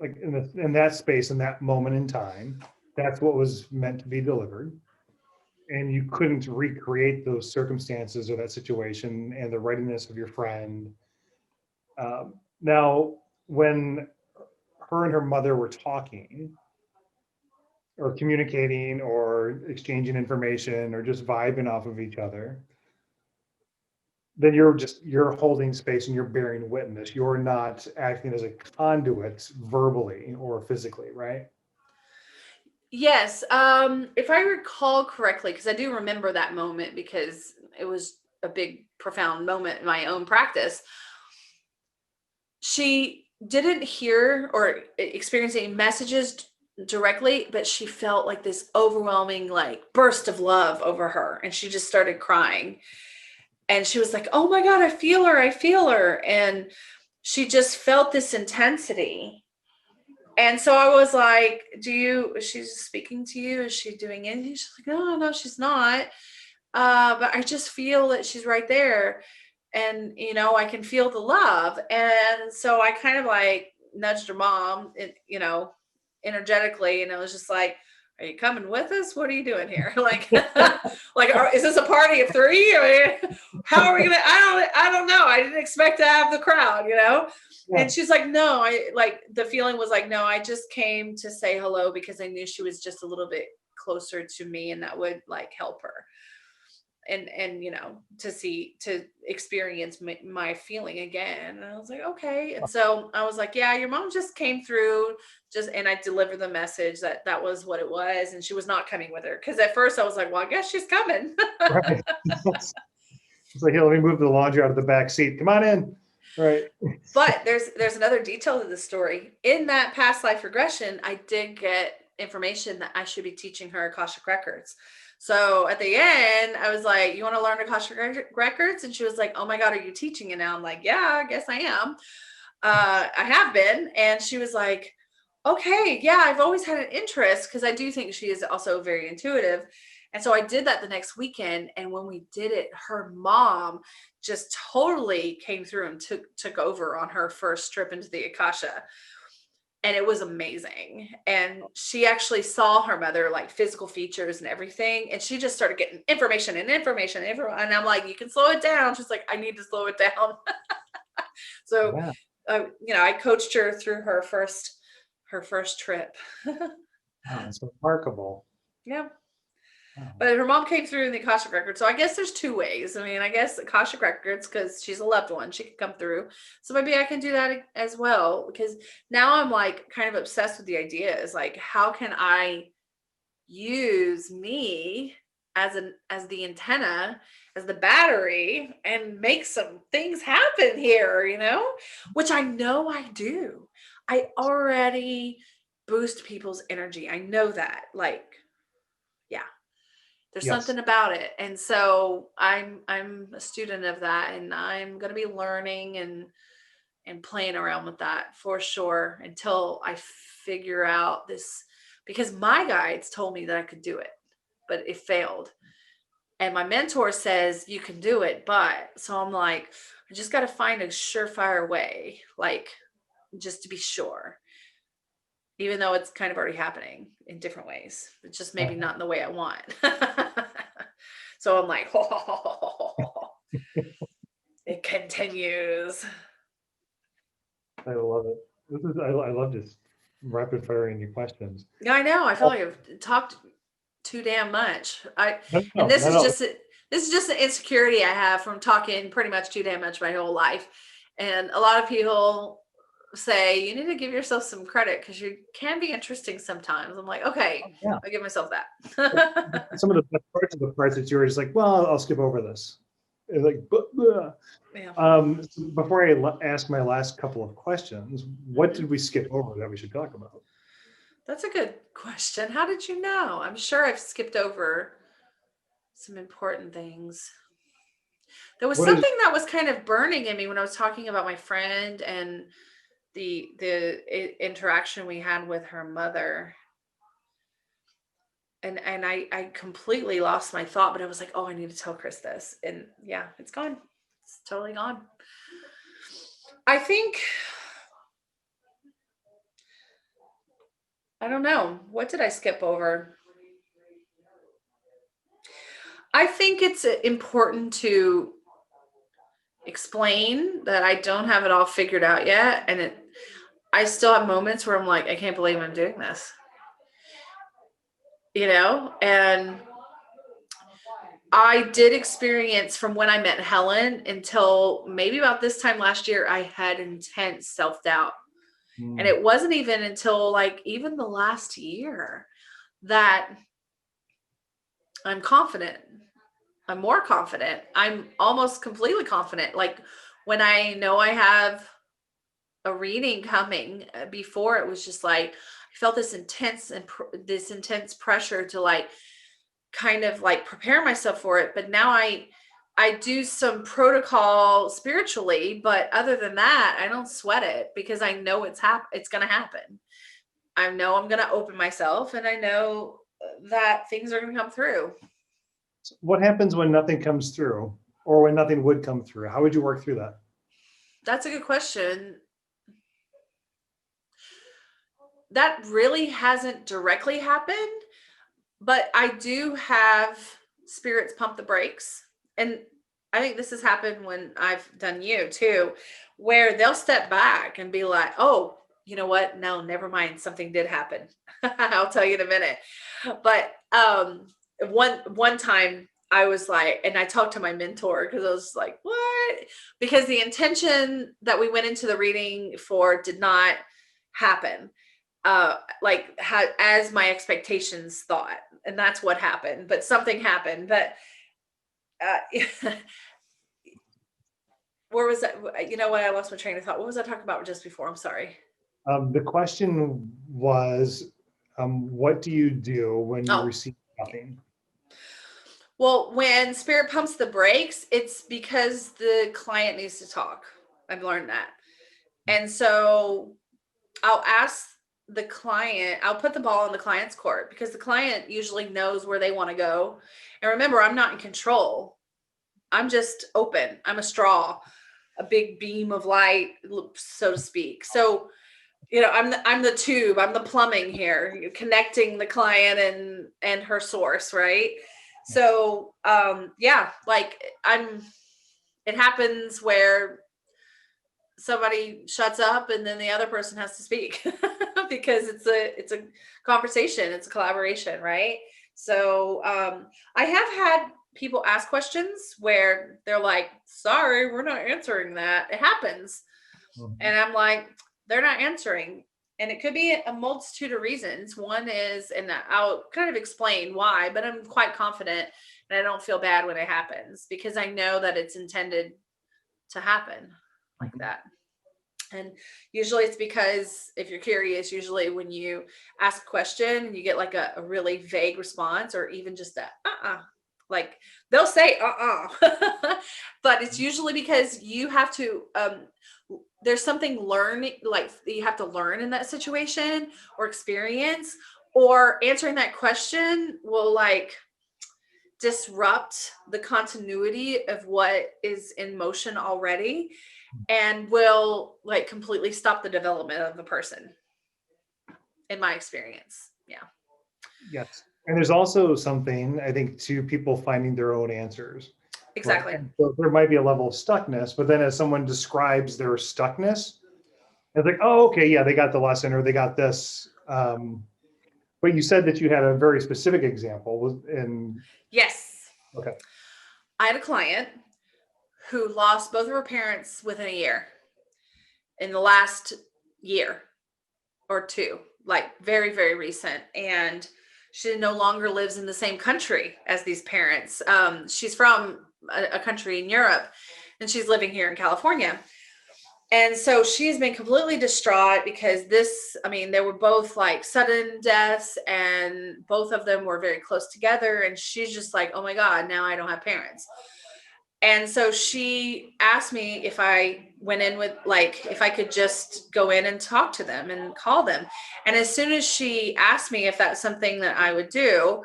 like in that space, in that moment in time, that's what was meant to be delivered. And you couldn't recreate those circumstances or that situation and the readiness of your friend. Now, when her and her mother were talking or communicating or exchanging information or just vibing off of each other, then you're holding space and you're bearing witness. You're not acting as a conduit verbally or physically, right? Yes. If I recall correctly, because I do remember that moment because it was a big, profound moment in my own practice. She didn't hear or experience any messages directly, but she felt like this overwhelming like burst of love over her, and she just started crying. And she was like, "Oh my god, I feel her. I feel her." And she just felt this intensity. And so I was like, "Do you? Is she speaking to you? Is she doing anything?" She's like, "No, no, she's not. But I just feel that she's right there, and I can feel the love." And so I kind of like nudged her mom, energetically, and I was just like, "Are you coming with us? What are you doing here? Like, is this a party of three? I mean, how are we gonna? I don't know. I didn't expect to have the crowd." Yeah. And she's like, "No, I like." The feeling was like, "No, I just came to say hello because I knew she was just a little bit closer to me, and that would like help her." And to experience my feeling again. And I was like, okay. And so I was like, yeah, your mom just came through, just, and I delivered the message that that was what it was, and she was not coming with her, because at first I was like, well, I guess she's coming. Right. It's like, here, let me move the laundry out of the back seat. Come on in. Right. But there's another detail to the story. In that past life regression, I did get information that I should be teaching her Akashic records. So at the end, I was like, "You want to learn Akashic records?" And she was like, "Oh my God, are you teaching it now?" I'm like, "Yeah, I guess I am. I have been." And she was like, "Okay, yeah, I've always had an interest," because I do think she is also very intuitive. And so I did that the next weekend. And when we did it, her mom just totally came through and took over on her first trip into the Akasha. And it was amazing. And she actually saw her mother, like physical features and everything. And she just started getting information and information and information. And I'm like, "You can slow it down." She's like, "I need to slow it down." So, Yeah. I coached her through her first trip. Wow, that's remarkable. Yeah. Wow. But her mom came through in the Akashic record. So I guess there's two ways. I mean, I guess Akashic records, because she's a loved one, she could come through. So maybe I can do that as well. Because now I'm like kind of obsessed with the idea is like, how can I use me as the antenna, as the battery, and make some things happen here, which I know I do. I already boost people's energy. I know that. Like, yeah, there's Yes. something about it. And so I'm a student of that, and I'm going to be learning and playing around with that for sure until I figure out this, because my guides told me that I could do it, but it failed. And my mentor says you can do it, but so I'm like, I just got to find a surefire way, like just to be sure, even though it's kind of already happening in different ways. It's just maybe Uh-huh. not in the way I want. So I'm like, it continues. I love it. I love this. rapid firing your questions. Yeah, I know. I feel like I've talked too damn much. No, And no, not at all. this is just an insecurity I have from talking pretty much too damn much my whole life. And a lot of people say you need to give yourself some credit because you can be interesting sometimes. I'm like, okay, Yeah. I'll give myself that. Some of the best parts of the parts that you were just like, well, I'll skip over this. It's like, Yeah. so before I ask my last couple of questions, what did we skip over that we should talk about? That's a good question. How did you know? I'm sure I've skipped over some important things. There was What is something that was kind of burning in me when I was talking about my friend and the interaction we had with her mother. And I completely lost my thought, but I was like, oh, I need to tell Chris this. And yeah, it's gone. It's totally gone. I think I don't know. What did I skip over? I think it's important to explain that I don't have it all figured out yet. And I still have moments where I'm like, I can't believe I'm doing this, And I did experience from when I met Helen until maybe about this time last year, I had intense self doubt. And it wasn't even until like even the last year that I'm confident. I'm more confident. I'm almost completely confident. Like when I know I have a reading coming, before it was just like I felt this intense pressure to like kind of like prepare myself for it. But now I do some protocol spiritually, but other than that, I don't sweat it because I know it's going to happen. I know I'm going to open myself and I know that things are going to come through. what happens when nothing comes through or when nothing would come through? How would you work through that? That's a good question. That really hasn't directly happened, but I do have spirits pump the brakes. And I think this has happened when I've done you too, where they'll step back and be like, oh, you know what? No, never mind. Something did happen. I'll tell you in a minute. But one time I was like, and I talked to my mentor because I was like, what? Because the intention that we went into the reading for did not happen like as my expectations thought, and that's what happened. But something happened. But where was that? You know what? I lost my train of thought. What was I talking about just before? I'm sorry. The question was, what do you do when you Oh, receive nothing? well, when spirit pumps the brakes, it's because the client needs to talk. I've learned that. And so I'll ask the client, I'll put the ball in the client's court because the client usually knows where they want to go. And remember, I'm not in control. I'm just open. I'm a straw, a big beam of light, so to speak. So, I'm the tube, I'm the plumbing here, connecting the client and her source, right? So, yeah, like it happens where somebody shuts up and then the other person has to speak because it's a conversation, it's a collaboration, right? So I have had people ask questions where they're like, sorry, we're not answering that. It happens. And I'm like, they're not answering. And it could be a multitude of reasons. One is, and I'll kind of explain why, but I'm quite confident and I don't feel bad when it happens because I know that it's intended to happen like that. And usually it's because if you're curious, usually when you ask a question and you get like a really vague response or even just like they'll say but it's usually because you have to there's something learning, like you have to learn in that situation or experience, or answering that question will like disrupt the continuity of what is in motion already and will like completely stop the development of the person in my experience. Yeah. Yes. And there's also something, I think, to people finding their own answers. Right. Exactly. And so there might be a level of stuckness, but then as someone describes their stuckness, It's like, oh, okay, yeah, they got the lesson or they got this. But you said that you had a very specific example in, Yes. okay. I had a client who lost both of her parents within a year, in the last year or two, like very, very recent. And she no longer lives in the same country as these parents. She's from a country in Europe and she's living here in California. And so she's been completely distraught because this, I mean, they were both like sudden deaths and both of them were very close together. And she's just like, oh my God, now I don't have parents. And so she asked me if I went in with, like, if I could just go in and talk to them and call them. And as soon as she asked me if that's something that I would do,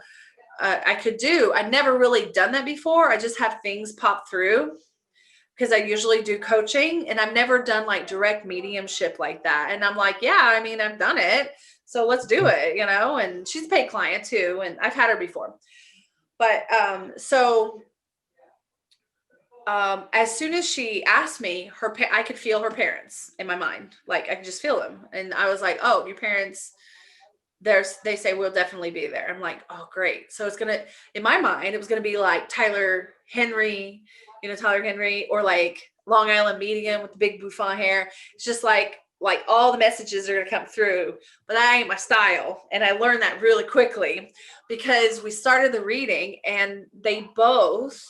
I could do. I'd never really done that before. I just have things pop through because I usually do coaching and I've never done like direct mediumship like that. And I'm like, yeah, I mean, I've done it. So let's do it, you know? And she's a paid client too. And I've had her before. But as soon as she asked me, I could feel her parents in my mind. Like I could just feel them. And I was like, oh, your parents, they say we'll definitely be there. I'm like, oh, great. So it's gonna, in my mind, it was gonna be like Tyler Henry, or like Long Island Medium with the big bouffant hair. It's just like all the messages are gonna come through, but that ain't my style. And I learned that really quickly because we started the reading and they both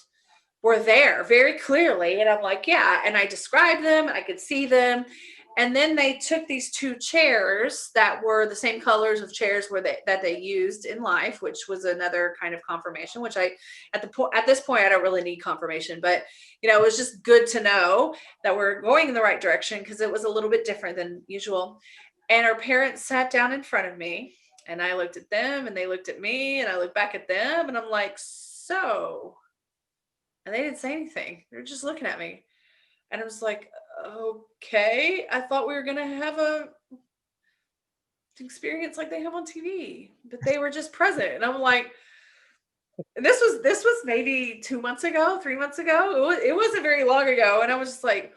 were there very clearly. And I'm like, yeah. And I described them, I could see them. And then they took these two chairs that were the same colors of chairs that they used in life, which was another kind of confirmation, which at this point, I don't really need confirmation, but it was just good to know that we're going in the right direction because it was a little bit different than usual. And our parents sat down in front of me and I looked at them and they looked at me and I looked back at them and I'm like, so, and they didn't say anything. They were just looking at me. And I was like, okay, I thought we were going to have a experience like they have on TV, but they were just present. And I'm like, this was maybe 2 months ago, 3 months ago. It wasn't very long ago. And I was just like,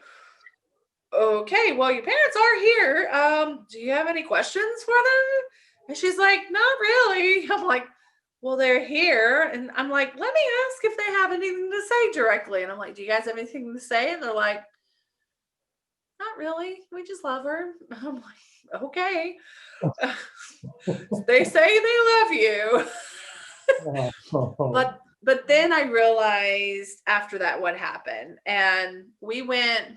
okay, well, your parents are here. Do you have any questions for them? And she's like, not really. I'm like, well, they're here. And I'm like, let me ask if they have anything to say directly. And I'm like, do you guys have anything to say? And they're like, not really. We just love her. I'm like, okay. They say they love you. But then I realized after that what happened. And we went,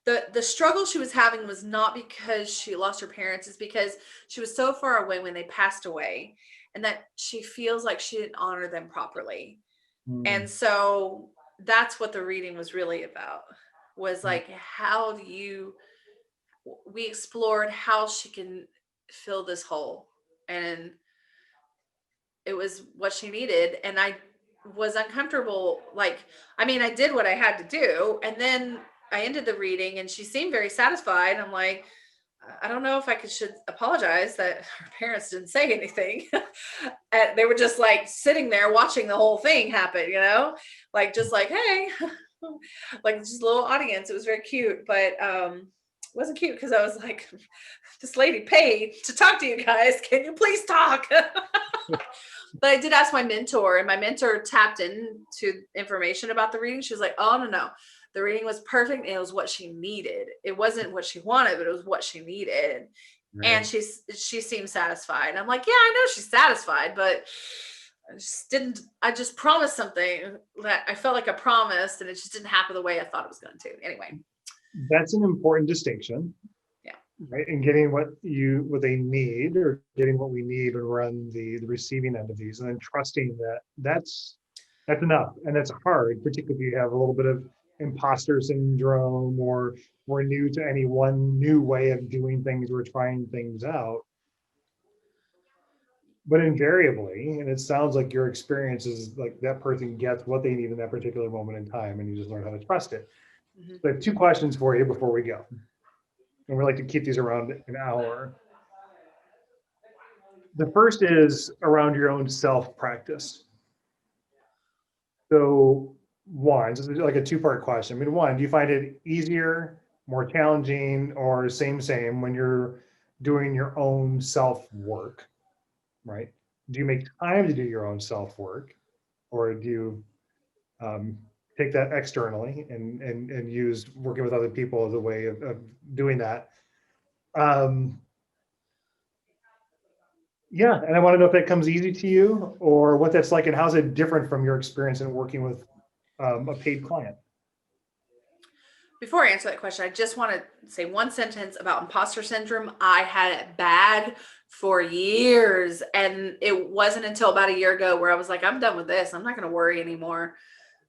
the struggle she was having was not because she lost her parents, it's because she was so far away when they passed away and that she feels like she didn't honor them properly. And so that's what the reading was really about, was like, how do you, we explored how she can fill this hole. And it was what she needed. And I was uncomfortable. Like, I mean, I did what I had to do. And then I ended the reading and she seemed very satisfied. I'm like, I don't know if should apologize that her parents didn't say anything. And they were just like sitting there watching the whole thing happen, like just like, hey, like just a little audience. It was very cute, but it wasn't cute because I was like, this lady paid to talk to you guys. Can you please talk? But I did ask my mentor, and my mentor tapped into information about the reading. She was like, oh, no. The reading was perfect. And it was what she needed. It wasn't what she wanted, but it was what she needed. Right. And she seemed satisfied. I'm like, yeah, I know she's satisfied, but I just promised something that I felt like I promised, and it just didn't happen the way I thought it was going to. Anyway. That's an important distinction. Yeah. Right. And getting what they need, or getting what we need when we're on the receiving end of these, and then trusting that that's enough. And that's hard, particularly if you have a little bit of imposter syndrome, or we're new to any one new way of doing things, we're trying things out. But invariably, and it sounds like your experience is like that person gets what they need in that particular moment in time, and you just learn how to trust it. Mm-hmm. So I have two questions for you before we go. And we like to keep these around an hour. The first is around your own self-practice. So one, this is like a two-part question. I mean, one, do you find it easier more challenging, or same when you're doing your own self work, right? Do you make time to do your own self work, or do you um, take that externally and use working with other people as a way of doing that? Um, yeah, and I want to know if that comes easy to you, or what that's like, and how's it different from your experience in working with a paid client? Before I answer that question, I just want to say one sentence about imposter syndrome. I had it bad for years, and it wasn't until about a year ago where I was like, I'm done with this. I'm not going to worry anymore.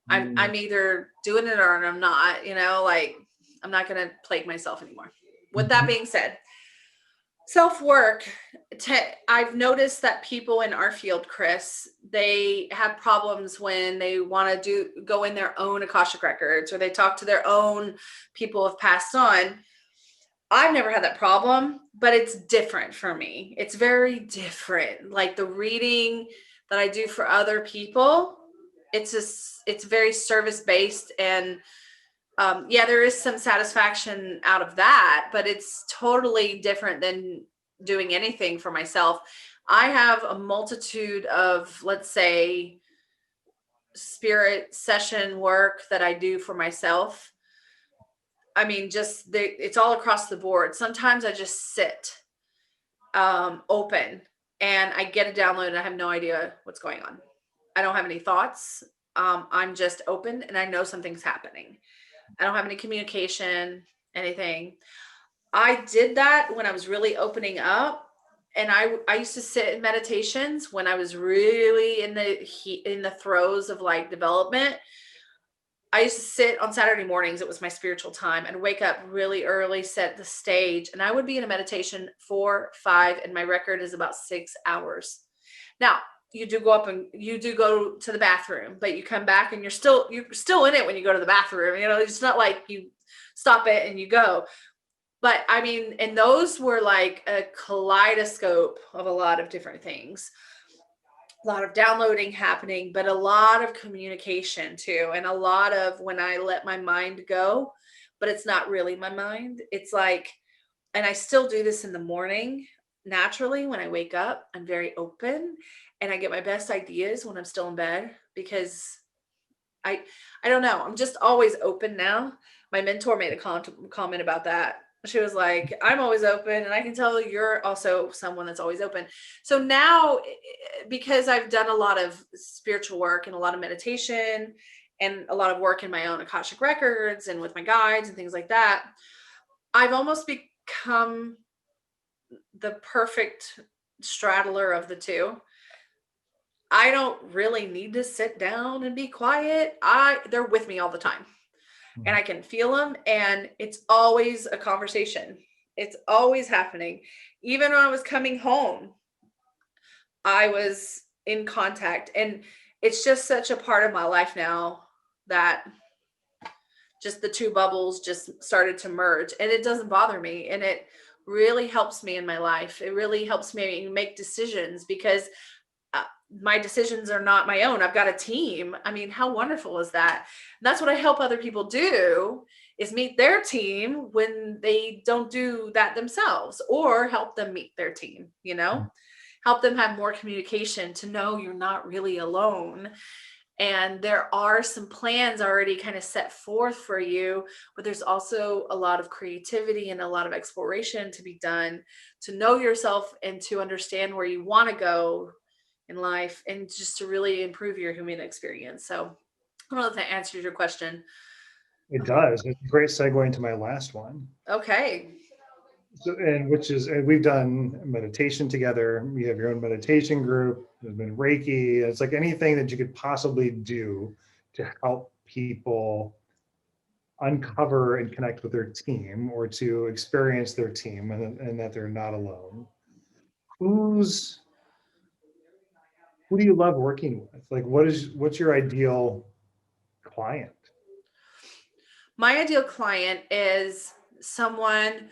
I'm either doing it or I'm not, like I'm not going to plague myself anymore. With that Mhm. being said, self-work, I've noticed that people in our field, Chris, they have problems when they want to go in their own Akashic records, or they talk to their own people who have passed on. I've never had that problem, but it's different for me. It's very different. Like the reading that I do for other people, it's very service based, and yeah, there is some satisfaction out of that, but it's totally different than doing anything for myself. I have a multitude of, let's say, spirit session work that I do for myself. I mean, it's all across the board. Sometimes I just sit open and I get a download and I have no idea what's going on. I don't have any thoughts. I'm just open and I know something's happening. I don't have any communication, anything. I did that when I was really opening up. And I used to sit in meditations when I was really in the heat, in the throes of like development. I used to sit on Saturday mornings. It was my spiritual time, and wake up really early, set the stage, and I would be in a meditation 4, 5, and my record is about 6 hours. Now, you do go up and you do go to the bathroom, but you come back and you're still in it when you go to the bathroom. It's not like you stop it and you go. But I mean, and those were like a kaleidoscope of a lot of different things, a lot of downloading happening, but a lot of communication too. And a lot of when I let my mind go, but it's not really my mind. It's like, and I still do this in the morning naturally when I wake up. I'm very open and I get my best ideas when I'm still in bed because I I don't know. I'm just always open now. My mentor made a comment about that. She was like, "I'm always open, and I can tell you're also someone that's always open." So now, because I've done a lot of spiritual work and a lot of meditation and a lot of work in my own Akashic records and with my guides and things like that, I've almost become the perfect straddler of the two. I don't really need to sit down and be quiet. They're with me all the time and I can feel them, and it's always a conversation. It's always happening. Even when I was coming home, I was in contact, and it's just such a part of my life now that just the two bubbles just started to merge, and it doesn't bother me, and it really helps me in my life. It really helps me make decisions because uh, my decisions are not my own. I've got a team. I mean, how wonderful is that? And that's what I help other people do, is meet their team when they don't do that themselves, or help them meet their team. Help them have more communication to know you're not really alone. And there are some plans already kind of set forth for you, but there's also a lot of creativity and a lot of exploration to be done to know yourself and to understand where you want to go in life, and just to really improve your human experience. So I don't know if that answers your question. It does. It's a great segue into my last one. Okay. So, and we've done meditation together. You have your own meditation group. There's been Reiki. It's like anything that you could possibly do to help people uncover and connect with their team, or to experience their team, and that they're not alone. Who's who do you love working with? Like, what's your ideal client? My ideal client is someone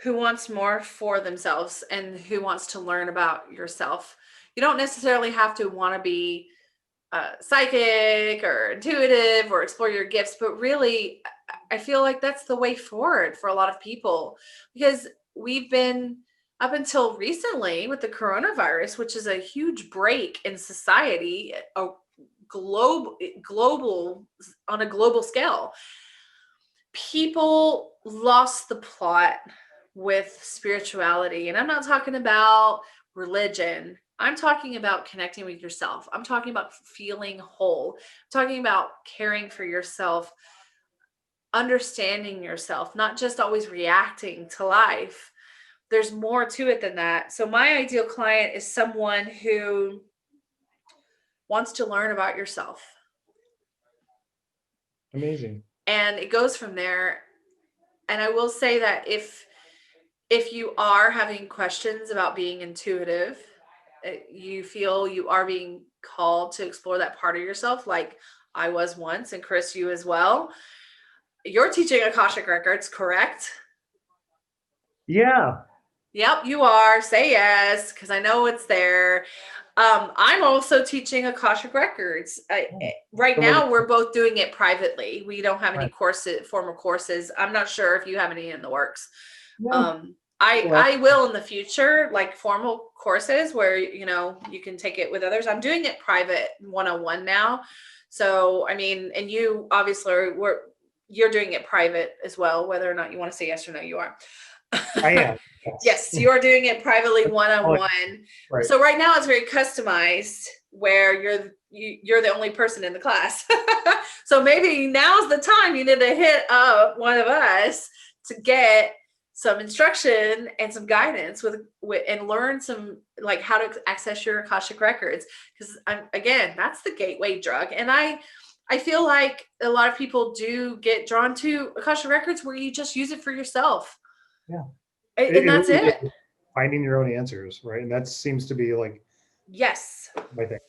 who wants more for themselves and who wants to learn about yourself. You don't necessarily have to want to be psychic or intuitive or explore your gifts, but really, I feel like that's the way forward for a lot of people, because we've been, up until recently with the coronavirus, which is a huge break in society, a global on a global scale, people lost the plot with spirituality. And I'm not talking about religion. I'm talking about connecting with yourself. I'm talking about feeling whole. I'm talking about caring for yourself, understanding yourself, not just always reacting to life. There's more to it than that. So my ideal client is someone who wants to learn about yourself. Amazing. And it goes from there. And I will say that if you are having questions about being intuitive, you feel you are being called to explore that part of yourself, like I was once, and Chris, you as well. You're teaching Akashic Records, correct? Yeah. Yep, you are. Say yes, because I know it's there. I'm also teaching Akashic Records. Right now, we're both doing it privately. We don't have any formal courses. I'm not sure if you have any in the works. No. I will in the future, like formal courses where you can take it with others. I'm doing it private 101 now. So I mean, and you obviously you're doing it private as well, whether or not you want to say yes or no, you are. I am. Yes, you are doing it privately 101. Right. So right now it's very customized where you're the only person in the class. So maybe now's the time you need to hit up one of us to get some instruction and some guidance with and learn some, like, how to access your Akashic Records, because again, that's the gateway drug. And I feel like a lot of people do get drawn to Akashic Records where you just use it for yourself. Yeah. And that's really it. Finding your own answers, right? And that seems to be like, yes, my thing.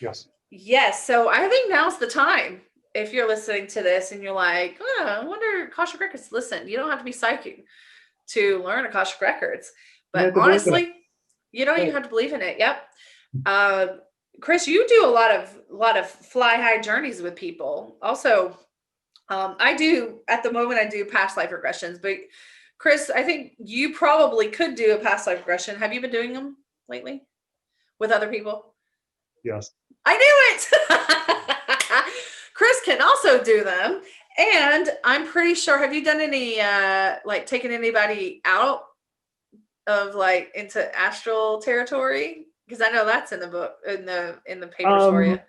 Yes. Yes. So I think now's the time. If you're listening to this and you're like, oh, I wonder Akashic Records, listen, you don't have to be psychic to learn Akashic Records. But honestly, you don't even have to believe in it. Yep. Chris, you do a lot of fly high journeys with people. Also, I do at the moment, I do past life regressions, but Chris, I think you probably could do a past life regression. Have you been doing them lately with other people? Yes. I knew it. Chris can also do them. And I'm pretty sure, have you done any, like taken anybody out of like into astral territory? Because I know that's in the book, in the papers for you.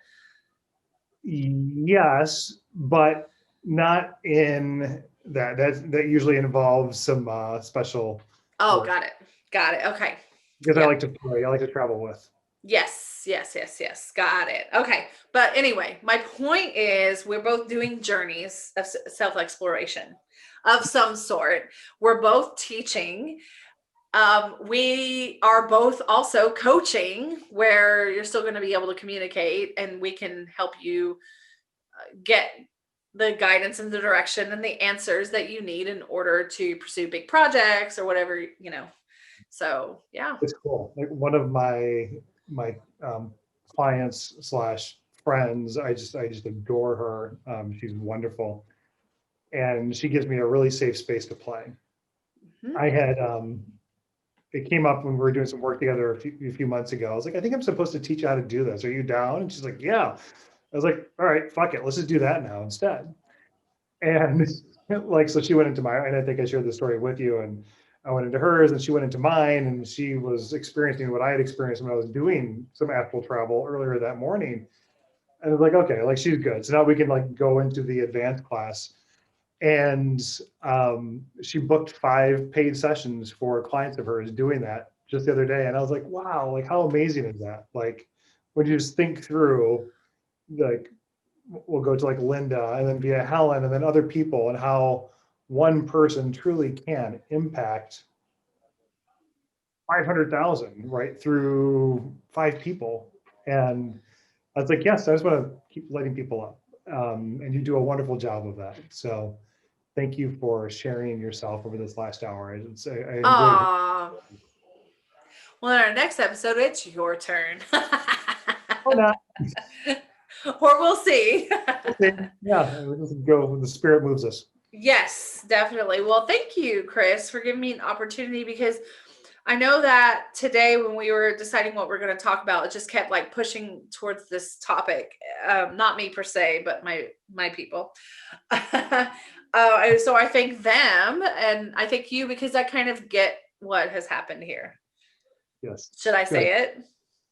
Yes, but not in that. That usually involves some special. Oh, work. Got it. Okay. Because I like to play. I like to travel with. Yes. Got it. Okay. But anyway, my point is we're both doing journeys of self-exploration of some sort. We're both teaching. We are both also coaching, where you're still going to be able to communicate and we can help you get the guidance and the direction and the answers that you need in order to pursue big projects or whatever, So yeah, it's cool. Like one of my clients slash friends, I just adore her. She's wonderful, and she gives me a really safe space to play. Mm-hmm. I had it came up when we were doing some work together a few months ago. I was like, I think I'm supposed to teach you how to do this. Are you down? And she's like, yeah. I was like, all right, fuck it. Let's just do that now instead. And like, so she went into and I think I shared the story with you, and I went into hers and she went into mine, and she was experiencing what I had experienced when I was doing some astral travel earlier that morning. And I was like, okay, like she's good. So now we can like go into the advanced class. And she booked 5 paid sessions for clients of hers doing that just the other day. And I was like, wow, like how amazing is that? Like when you just think through, like we'll go to like Linda and then via Helen and then other people, and how one person truly can impact 500,000 right through 5 people. And I was like, yes, I just want to keep lighting people up. And you do a wonderful job of that. So thank you for sharing yourself over this last hour. I enjoyed it. Well, in our next episode, it's your turn. Or not. Or we'll see. Yeah, we'll just go when the spirit moves us. Yes, definitely. Well, thank you, Chris, for giving me an opportunity, because I know that today when we were deciding what we're going to talk about, it just kept like pushing towards this topic. Not me per se, but my people. And so I thank them, and I thank you, because I kind of get what has happened here. Yes. Should I Good. say it?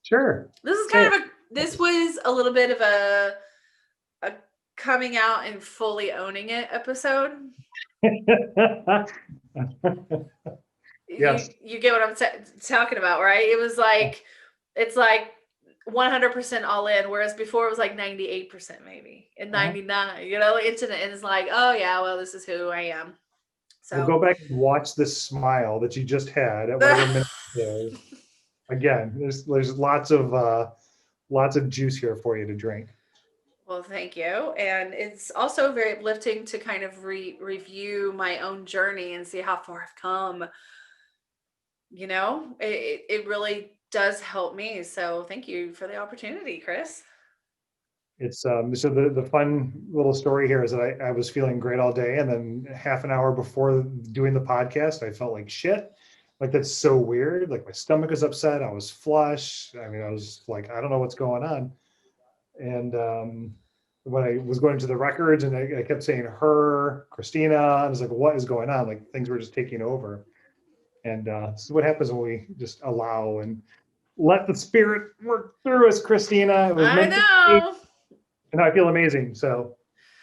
Sure. This is Say kind of a this was a little bit of a coming out and fully owning it episode. it. you Yes. you get what I'm talking about, right? It was like, it's like 100% all in, whereas before it was like 98% maybe, and Uh-huh. 99, internet, and it's like, oh yeah, well, this is who I am. We'll So go back and watch this smile that you just had at whatever minute it is. Again, there's lots of juice here for you to drink. well, thank you. And it's also very uplifting to kind of review my own journey and see how far I've come. It really does help me. So thank you for the opportunity, Chris. It's so the fun little story here is that I was feeling great all day, and then half an hour before doing the podcast, I felt like shit. Like that's so weird. Like my stomach was upset. I was flush. I mean, I was like, I don't know what's going on. And when I was going to the records, and I kept saying her, Christina, I was like, what is going on? Like things were just taking over. And this is what happens when we just allow and let the spirit work through us, Christina. It was I meant to be, know. and I feel amazing. So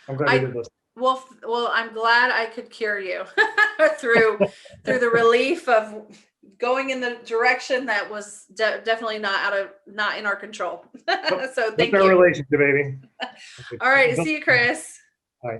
I'm glad we I did this. well, I'm glad I could cure you through the relief of going in the direction that was definitely not in our control. Nope. So That's thank our you. relationship, baby. All right, see you, Chris. Bye.